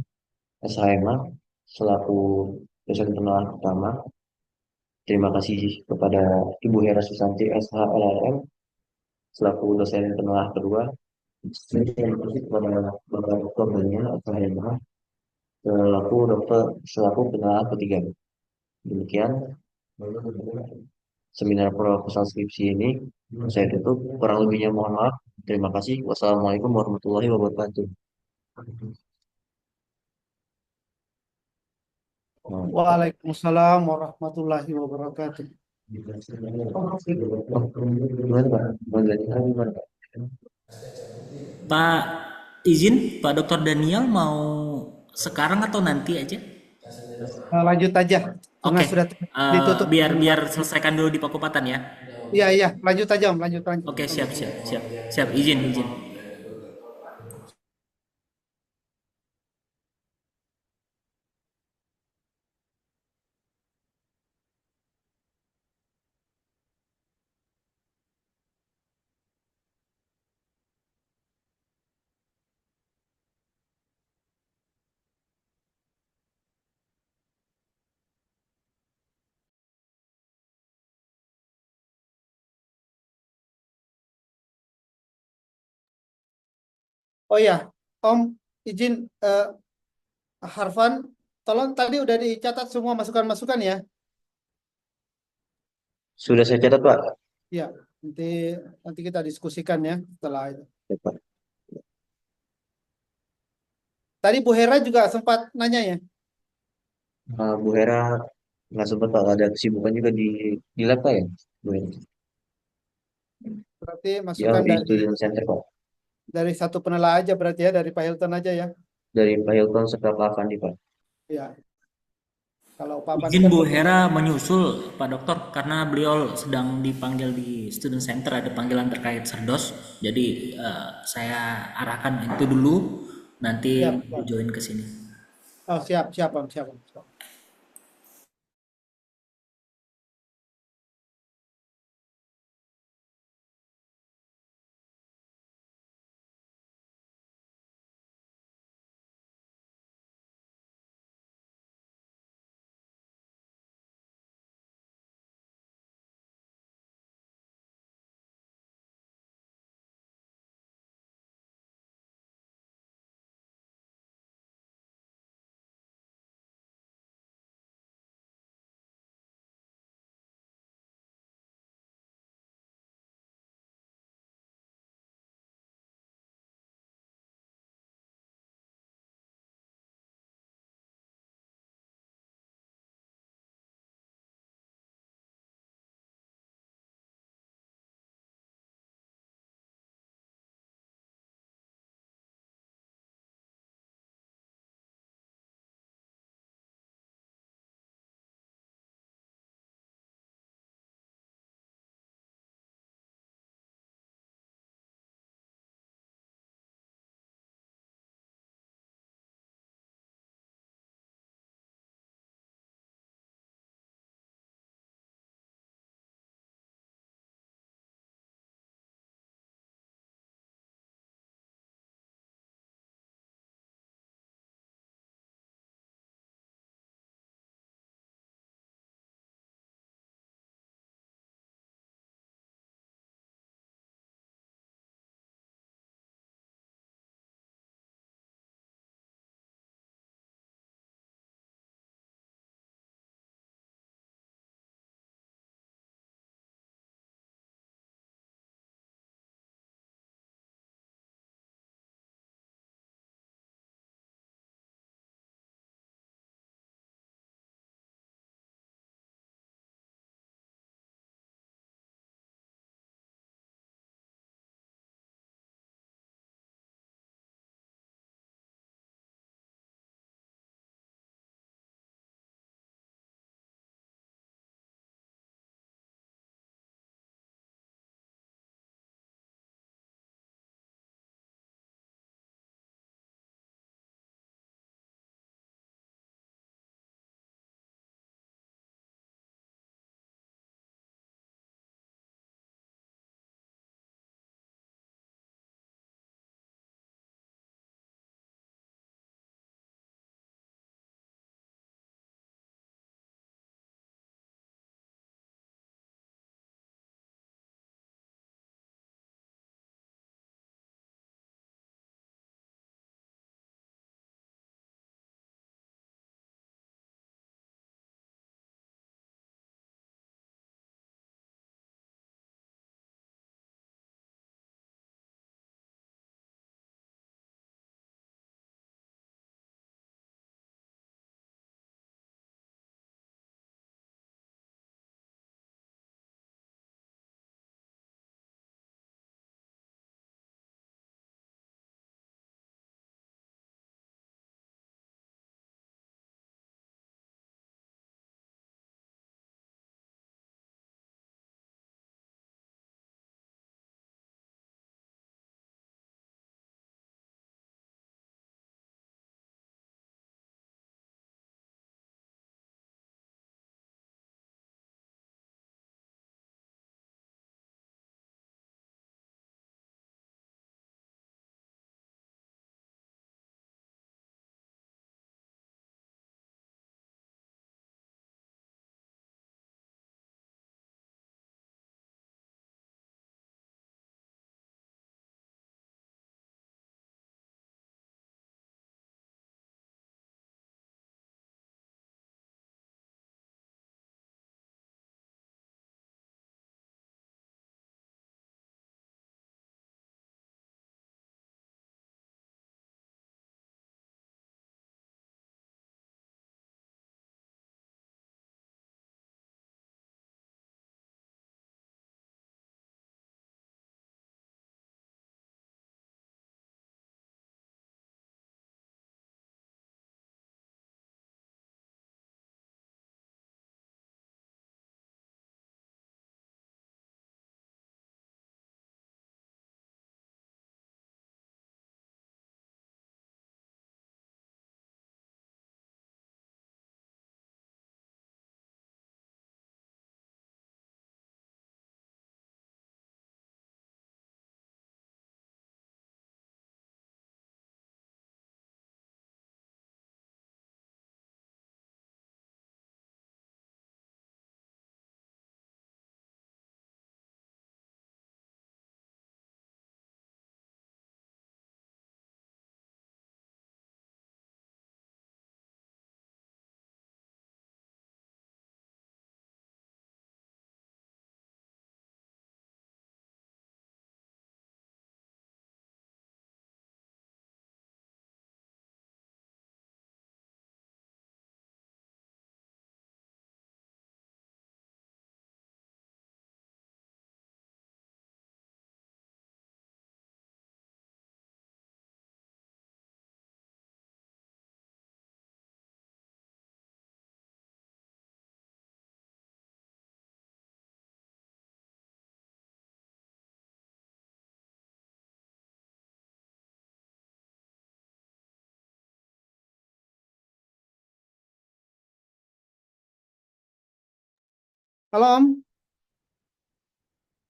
[SPEAKER 3] SHMA, selaku dosen penerangan utama. Terima kasih kepada Ibu Hera Susanti, SHLRM, selaku dosen penerangan kedua. Terima kasih kepada Bapak Dr. Daniel SHMA, selaku penerangan ketiga. Demikian seminar proposal skripsi ini saya tutup. Kurang lebihnya mohon maaf. Terima kasih. Wassalamualaikum warahmatullahi wabarakatuh.
[SPEAKER 2] Waalaikumsalam warahmatullahi wabarakatuh.
[SPEAKER 3] Gimana Pak? Mau dilanjutkan gimana Pak?
[SPEAKER 1] Pak, izin Pak Dr. Daniel mau sekarang atau nanti aja?
[SPEAKER 2] Lanjut aja karena
[SPEAKER 1] Oke,
[SPEAKER 2] sudah ditutup.
[SPEAKER 1] biar biar selesaikan dulu di Pakopatan ya.
[SPEAKER 2] Iya, iya, lanjut aja Om, lanjut lanjut.
[SPEAKER 1] Oke, siap siap siap siap, izin izin.
[SPEAKER 2] Oh ya, Om, izin Harvan, tolong tadi udah dicatat semua masukan-masukan ya.
[SPEAKER 3] Sudah saya catat Pak.
[SPEAKER 2] Ya, nanti nanti kita diskusikan ya setelah itu.
[SPEAKER 3] Ya, Pak.
[SPEAKER 2] Tadi Bu Hera juga sempat nanya ya.
[SPEAKER 3] Bu Hera nggak sempat Pak, ada kesibukan juga di lab Pak ya, Bu Hera.
[SPEAKER 2] Berarti
[SPEAKER 3] Dia
[SPEAKER 2] masukan
[SPEAKER 3] di student center Pak,
[SPEAKER 2] dari satu penelah aja berarti ya, dari Pak Hilton aja ya.
[SPEAKER 3] dari Pak Hilton serta Pak Afandi Pak.
[SPEAKER 2] Ya, kalau Pak Pandi
[SPEAKER 1] Izin
[SPEAKER 2] kan
[SPEAKER 1] Bu Hera menyusul Pak Dokter karena beliau sedang dipanggil di Student Center, ada panggilan terkait Serdos. Jadi saya arahkan itu dulu, nanti
[SPEAKER 2] siap,
[SPEAKER 1] Bu
[SPEAKER 2] siap.
[SPEAKER 1] join ke sini.
[SPEAKER 2] Oh, siap, siap, Om, siap, Om. Siap. Halo Om,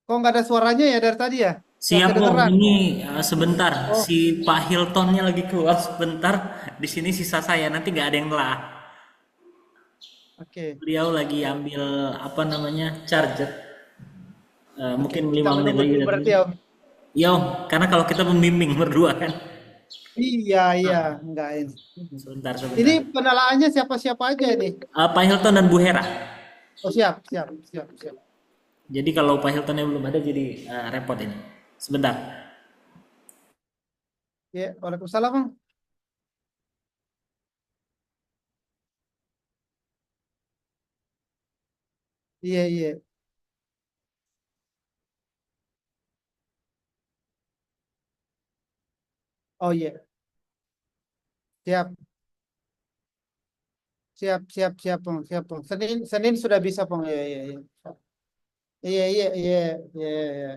[SPEAKER 2] kok nggak ada suaranya ya dari tadi ya? Nggak
[SPEAKER 1] Siap Om,
[SPEAKER 2] kedengeran.
[SPEAKER 1] ini sebentar.
[SPEAKER 2] Oh,
[SPEAKER 1] Si Pak Hiltonnya lagi keluar sebentar. Di sini sisa saya, nanti nggak ada yang telah.
[SPEAKER 2] oke.
[SPEAKER 1] Beliau lagi ambil apa namanya charger.
[SPEAKER 2] Oke,
[SPEAKER 1] Mungkin
[SPEAKER 2] kita
[SPEAKER 1] 5 menit
[SPEAKER 2] menunggu
[SPEAKER 1] lagi
[SPEAKER 2] dulu
[SPEAKER 1] datang.
[SPEAKER 2] berarti Om.
[SPEAKER 1] Iya Om, karena kalau kita membimbing berdua kan.
[SPEAKER 2] Iya, iya, enggak ini.
[SPEAKER 1] Sebentar,
[SPEAKER 2] Ini
[SPEAKER 1] sebentar.
[SPEAKER 2] penelaannya siapa-siapa aja ini?
[SPEAKER 1] Pak Hilton dan Bu Hera.
[SPEAKER 2] Oh siap, siap, siap, siap.
[SPEAKER 1] Jadi kalau Pak Hiltonnya belum ada, jadi repot ini. Sebentar.
[SPEAKER 2] Ya, Waalaikumsalam Om. Iya, iya. Oh iya, siap, siap, siap, siap, Om, siap, Om. Senin, Senin sudah bisa, Om. Iya, iya, iya. Iya, iya, iya, iya, iya.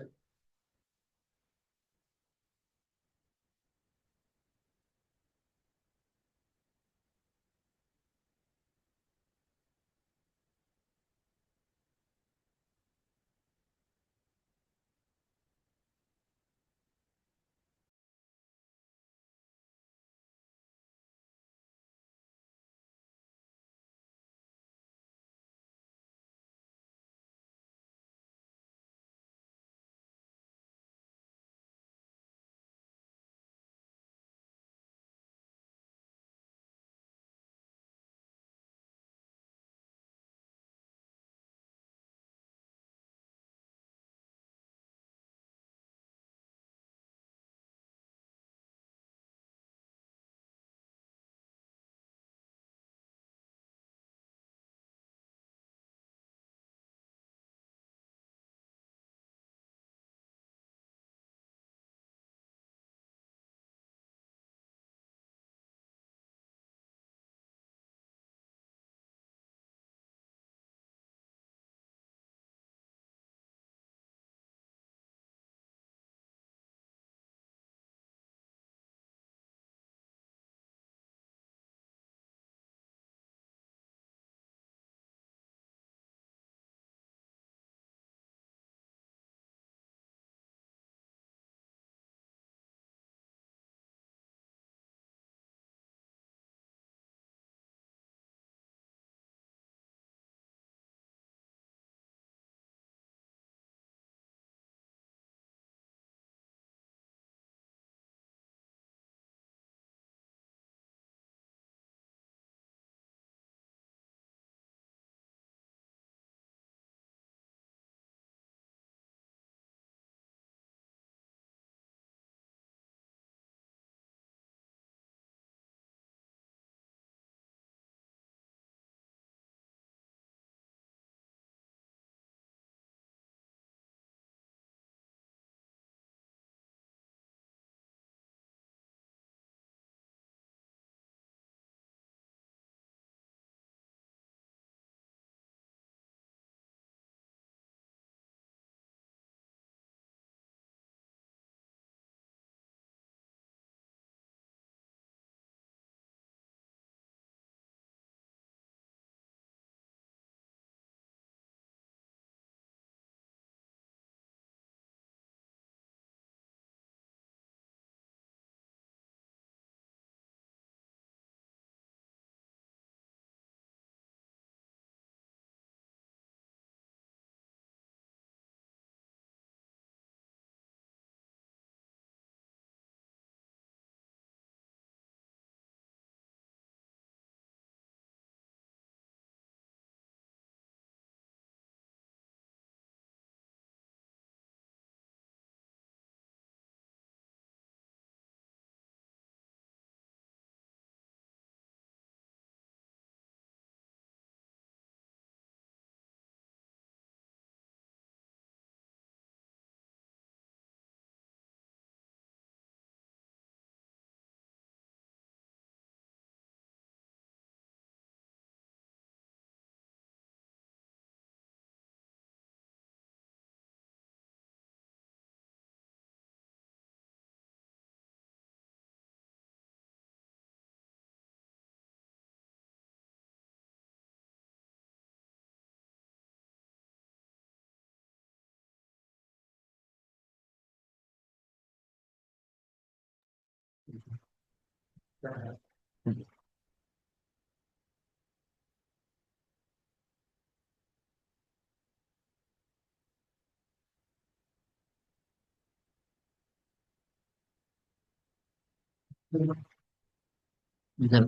[SPEAKER 5] Benar,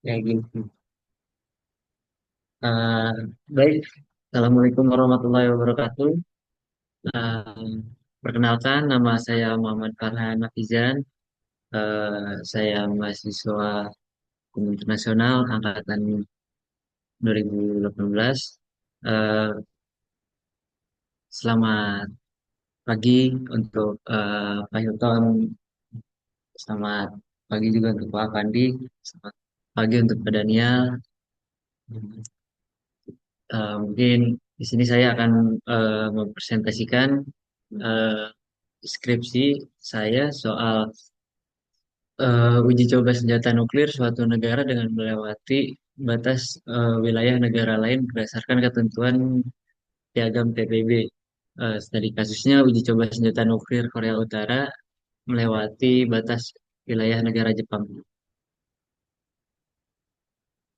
[SPEAKER 5] kayak gitu. Eh, Baik, Assalamualaikum warahmatullahi wabarakatuh. Eh, Perkenalkan, nama saya Muhammad Farhan Hafizan. Saya mahasiswa Hukum Internasional angkatan 2018. Eh, Selamat pagi untuk Pak Hilton. Selamat pagi juga untuk Pak Afandi. Selamat pagi untuk Pak Daniel. Mungkin di sini saya akan mempresentasikan eh, skripsi saya soal uji coba senjata nuklir suatu negara dengan melewati batas wilayah negara lain berdasarkan ketentuan Piagam PBB. Studi kasusnya uji coba senjata nuklir Korea Utara melewati batas wilayah negara Jepang.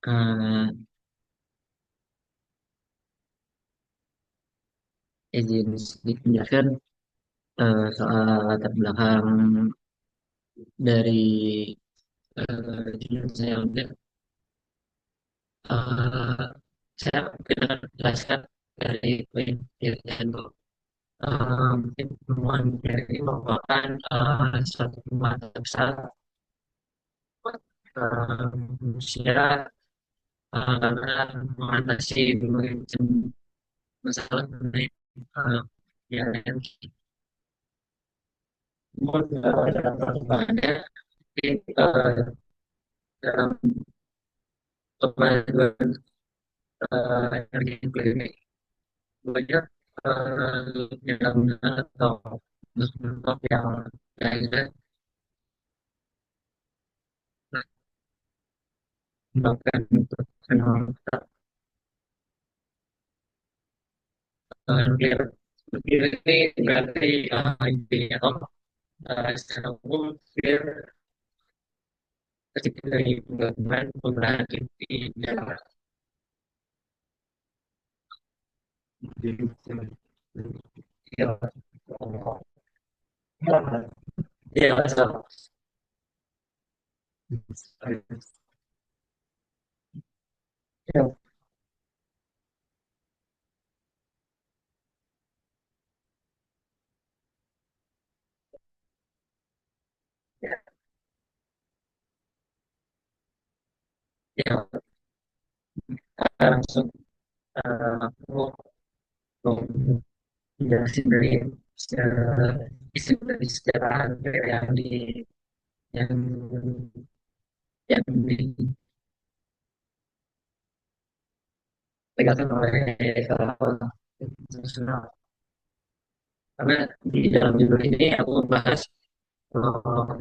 [SPEAKER 5] Eh, Izin sedikit menjelaskan soal latar belakang dari judul saya untuk eh, saya mungkin akan menjelaskan dari poin itu. Mungkin temuan dari merupakan suatu temuan besar manusia karena mengatasi berbagai macam masalah mengenai uh, yang dalam perkembangannya mungkin dalam pembahasan energi nuklir ini banyak fenomena atau bentuk yang lainnya menyebabkan untuk fenomena nuklir. Nuklir ini berarti intinya atau secara umum nuklir ketika dari penggunaan inti dalam ya, ya, masalah. Ya, ya, langsung aku jelasin dari isu dari sejarah yang yang yang ditegakkan oleh internasional. Karena di dalam judul ini aku membahas uh,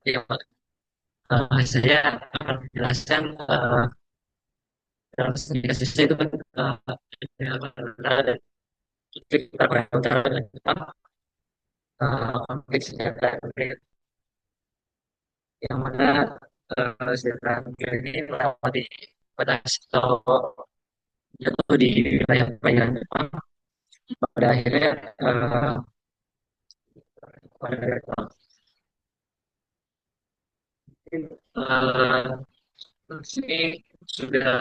[SPEAKER 5] yang saya akan menjelaskan dalam segi kasusnya itu kan ada konflik antara Korea Utara dan Jepang, konflik senjata nuklir yang mana senjata nuklir ini melewati batas atau jatuh di wilayah perairan Jepang. Pada akhirnya pada uh, ini sudah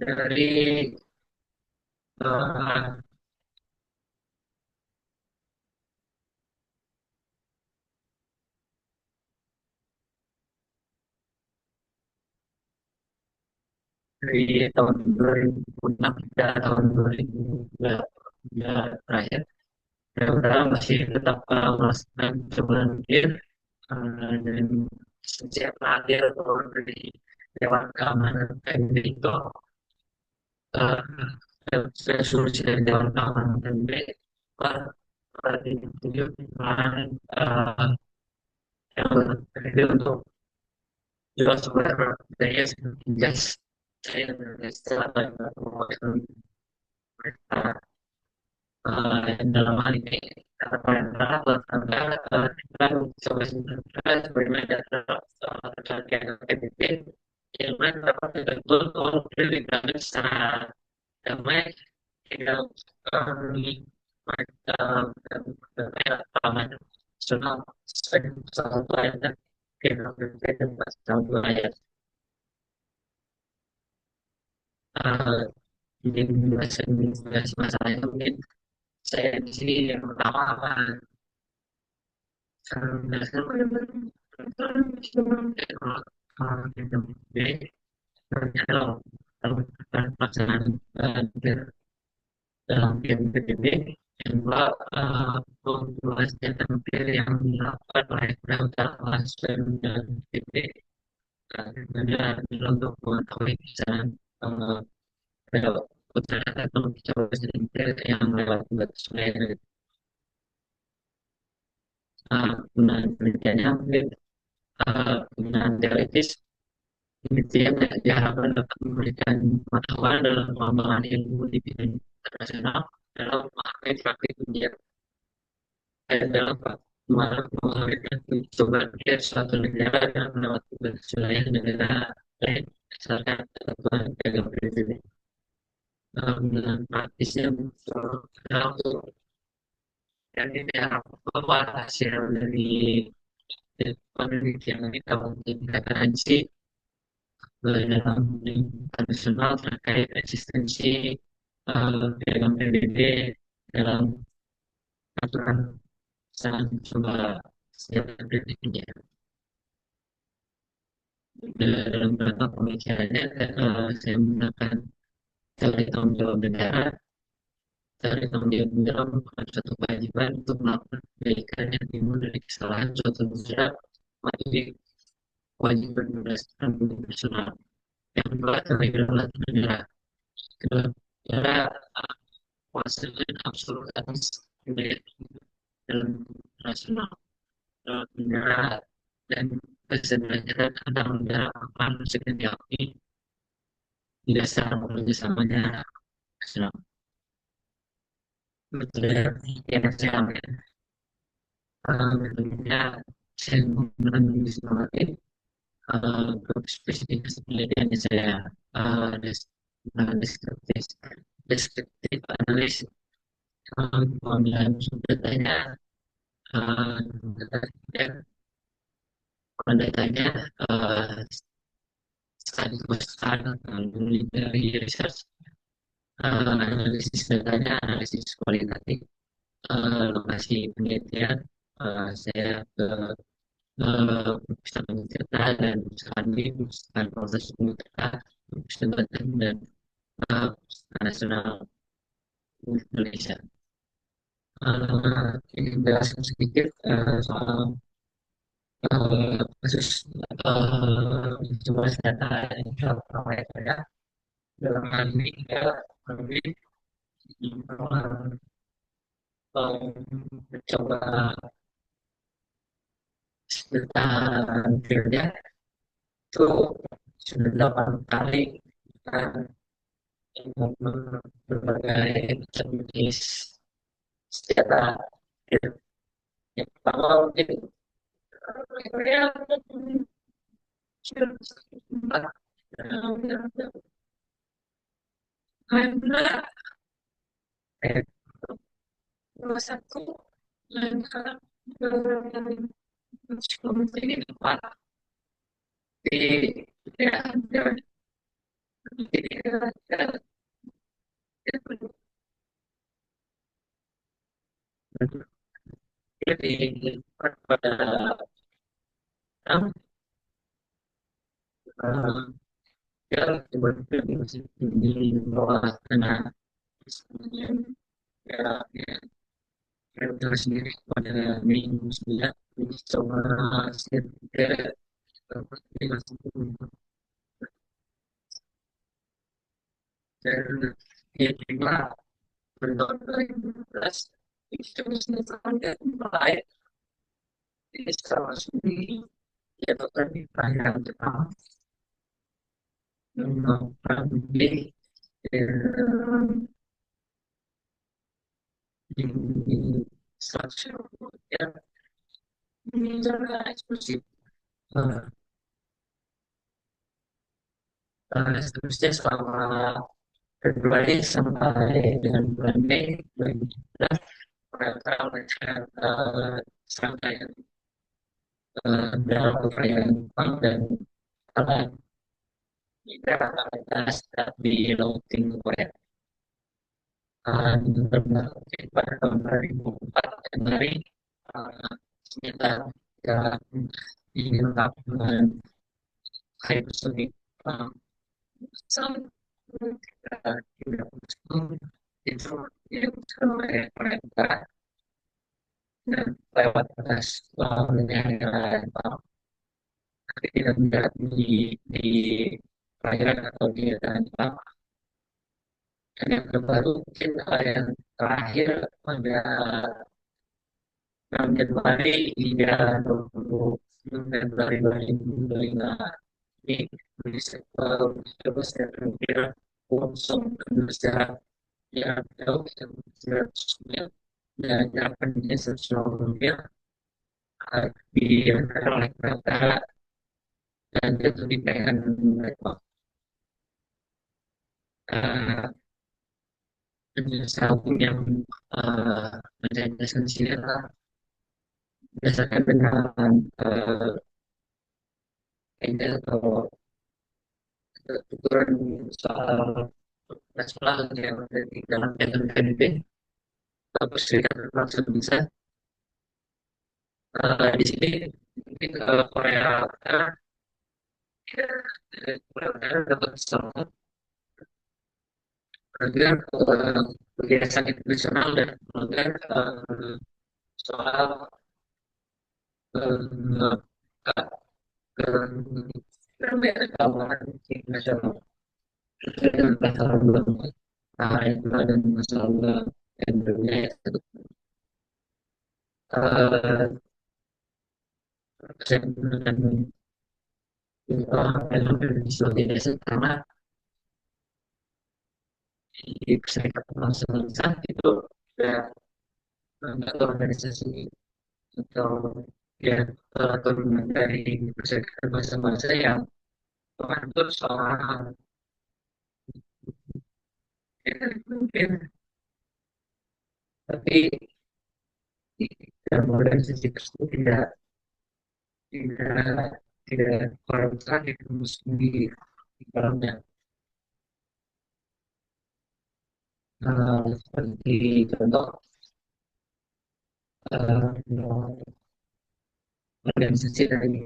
[SPEAKER 5] dari uh, dari tahun 2006 hingga tahun 2003 terakhir, Korea masih tetap melaksanakan sebulan nuklir dan sejak terakhir dari Dewan Keamanan PBB itu uh, resolusi dari Dewan Keamanan PBB pada tujuh kemarin yang PBB untuk jelas supaya gas saya setelah banyak dalam hal ini kata pemerintah buat anda kita coba sebenarnya sebagaimana data terkait PBB yang mana dapat betul konflik dibangun secara damai tidak mereka pahlawan nasional sebagai salah satu ayat tidak berbeda dengan tahun dua ayat di bahasa masalahnya mungkin saya di sini yang pertama apa pelaksanaan dalam PBB yang dua populasi tampil yang dilakukan oleh Daerah dan PBB dan untuk mengetahui kisaran utara atau Jawa Timur yang lewat batas wilayah penggunaan penelitiannya mungkin penggunaan teoritis demikian diharapkan dapat memberikan pengetahuan dalam pengembangan ilmu di bidang internasional dalam menghadapi praktik dunia dan dalam menghadirkan percobaan ke suatu negara dan melewati batas wilayah negara lain berdasarkan ketentuan piagam PBB. Dengan praktisnya untuk dan ini bahwa hasil dari penelitian kita mungkin referensi dalam internasional terkait eksistensi piagam PBB dalam aturan sang coba senjata kritiknya. Dalam beberapa pembicaranya saya menggunakan teori tanggung jawab negara. Teori tanggung jawab negara merupakan suatu kewajiban untuk melakukan perbaikan yang timbul dari kesalahan suatu negara menjadi kewajiban berdasarkan hukum internasional. Yang kedua, teori kedaulatan negara. Kedaulatan negara kuasa dan absolut atas wilayah dalam internasional negara dan kesederhanaan antar negara akan segera diakui di dasar kerjasamanya nasional. Metode yang saya ambil metodenya saya menggunakan sistematik spesifikasi penelitiannya saya deskriptif analisis pengambilan sumber datanya datanya sekaligus dari research analisis datanya analisis kualitatif lokasi penelitian saya ke perpustakaan cerita dan perpustakaan BIM, perpustakaan proses cerita, perpustakaan dan perpustakaan nasional Indonesia. Ini menjelaskan sedikit soal kasus coba data yang dilakukan saya dalam hal ini kita lebih mencoba tentang kerja itu sudah 8 kali berbagai jenis senjata yang pertama mungkin satu ini depan di pada ya tiba-tiba masih di bawah tanah ya sendiri pada minggu 9 coba sedikit seperti masih dan ya juga berdoa 2012 itu misalkan dan baik di sekolah sendiri ya dokter di perayaan Jepang melakukan ini structure ya ini sangat eksklusif. Eh, Seterusnya selama Februari sampai dengan bulan Mei 2017 mereka melakukan serangkaian beberapa perayaan Jepang dan Thailand. Kita akan bahas di Laut Timur Korea. Pada tahun 2004 Januari kita ingin melakukan hypersonic some tidak itu mereka dan lewat atas negara tapi tidak mendarat di perairan atau di daerah. Dan yang terbaru mungkin yang terakhir pada 6 Januari hingga 20 Februari 2025 ini bisa coba saya pikir langsung secara yang jauh yang secara dan jawabannya sesuatu di oleh kata dan itu dipegang mereka penjelasan yang menjadi esensial berdasarkan dengan ide atau tuturan soal nasional yang ada di dalam PNPB atau Serikat Bangsa Indonesia. Di sini mungkin Korea Utara Korea Utara dapat sama agar kebiasaan internasional dan agar soal keamanan internasional dengan masalah global, itu ada masalah Indonesia itu saya menggunakan Indonesia biasa karena di Serikat Bangsa Indonesia itu ya organisasi atau ya turunan dari Serikat Bangsa yang mengatur soal mungkin tapi dalam organisasi tersebut tidak tidak korupsi di dalamnya. Seperti contoh organisasi dari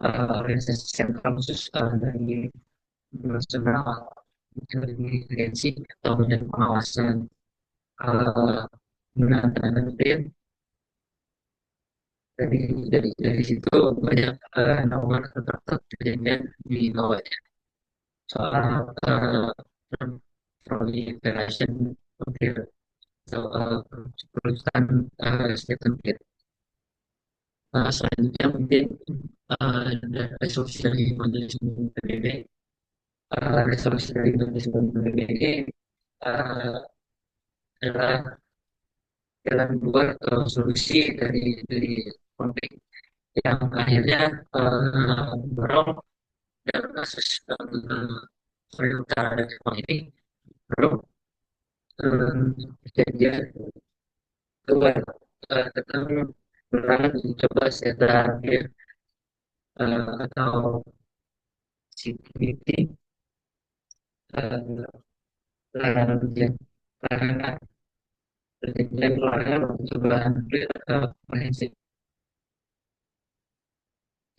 [SPEAKER 5] organisasi sentral khusus dari nasional dari agensi atau dengan pengawasan penggunaan tenaga nuklir dari situ banyak naungan tertentu kejadian di bawah soal proliferation nuklir atau perusahaan spektrum nuklir. Selanjutnya mungkin ada resolusi dari Majelis Umum PBB. Resolusi dari Majelis Umum PBB ini adalah jalan keluar solusi dari konflik yang akhirnya dorong dalam kasus Korea Utara dan Jepang ini belum kejadian keluar tentang perangan mencoba setelah atau security larangan perjanjian keluarga mencoba nuklir atau prinsip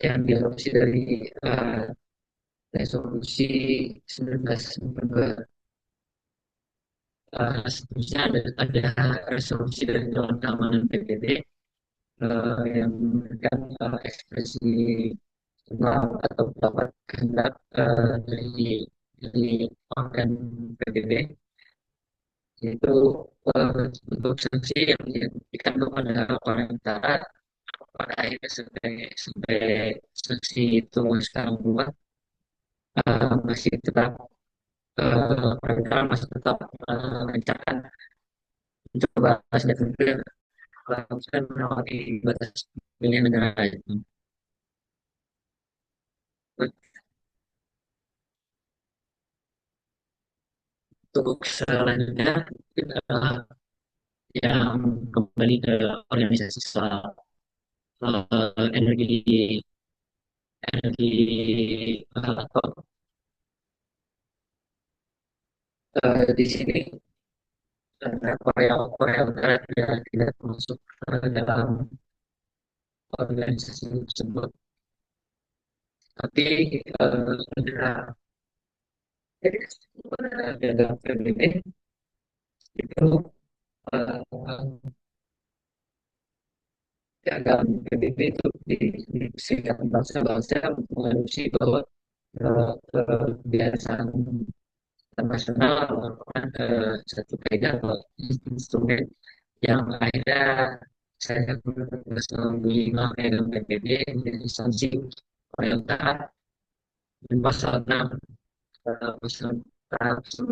[SPEAKER 5] yang diadopsi dari resolusi 1992. Seterusnya ada resolusi dari Dewan Keamanan PBB yang memberikan ekspresi tentang atau pendapat kehendak dari organ PBB yaitu bentuk sanksi yang diberikan kepada Korea Utara pada akhirnya sebagai sanksi itu sekarang buat masih tetap Korea Utara masih tetap mengencangkan mencoba senjata nuklir kalau misalkan melewati batas wilayah negara itu. Untuk selanjutnya kita yang kembali ke organisasi soal energi energi atau di sini Korea Korea Utara tidak masuk dalam organisasi tersebut, tapi ada dalam PBB itu uh, dalam PBB itu di serikat bangsa-bangsa mengadopsi bahwa kebiasaan internasional merupakan satu kaidah atau instrumen yang akhirnya saya lima dalam PBB menjadi sanksi Korea Utara di pasal 6 pasal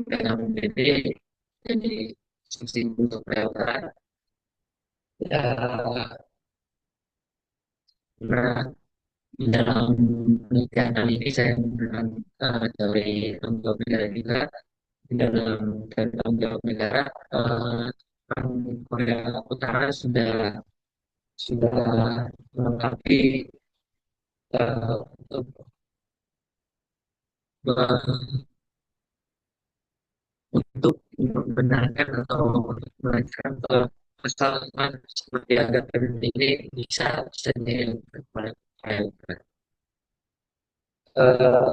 [SPEAKER 5] dalam PBB jadi sanksi untuk Korea Utara ya. Nah, dalam pernikahan kali ini saya menggunakan teori tanggung jawab negara juga. Di dalam teori tanggung jawab negara, orang Korea Utara sudah melengkapi untuk untuk membenarkan atau melanjutkan kesalahan seperti ada PBB ini bisa dilakukan oleh Korea Utara. Eh,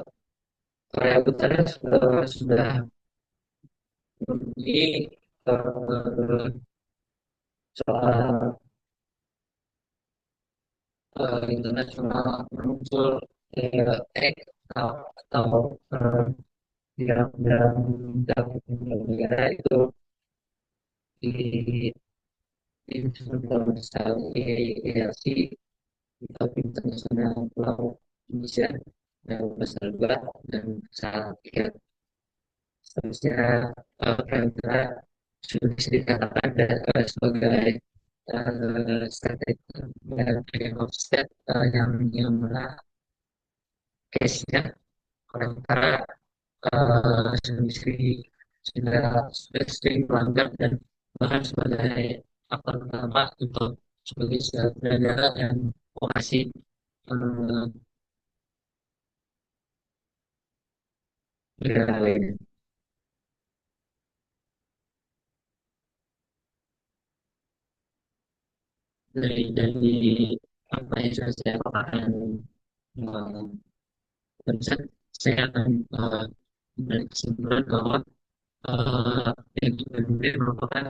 [SPEAKER 5] Korea Utara sudah memenuhi eh, soal internasional muncul eh, atau dalam negara itu di dalam sekali ILC atau internasional pulau Indonesia yang besar dua dan besar tiga seterusnya kita sudah bisa dikatakan sebagai strategi of state yang mana case-nya orang Utara sudah sering melanggar dan bahkan sebagai aktor utama untuk sebagai negara yang lokasi eh, negara lain. Dari apa yang sudah saya katakan eh, barusan, saya akan berkesimpulan bahwa yang kita merupakan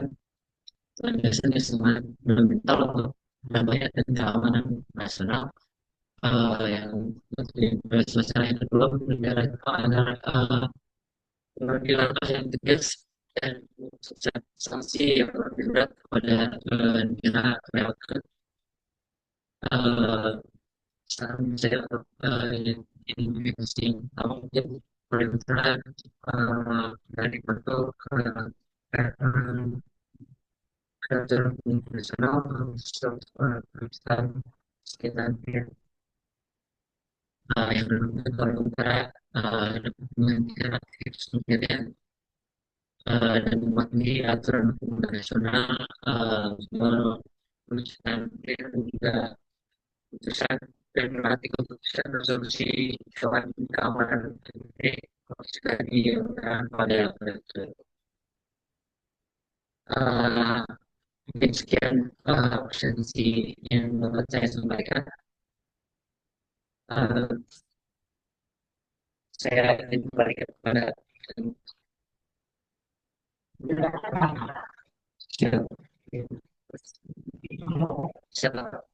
[SPEAKER 5] landasan yang sangat fundamental untuk perdamaian dan keamanan nasional yang masalah yang kedua negara itu adalah mengambil langkah yang tegas dan sanksi yang lebih berat kepada negara kelewatan saran saya untuk yang investing atau mungkin pemerintah dari bentuk kerajaan internasional perusahaan sekitar yang belum utara dengan aktivitas nuklir dan mematuhi aturan hukum internasional perusahaan nuklir dan juga putusan dan melatih keputusan resolusi Dewan Keamanan PBB juga dilakukan pada itu. Mungkin sekian presensi yang dapat saya sampaikan. Saya ingin kembali kepada siapa?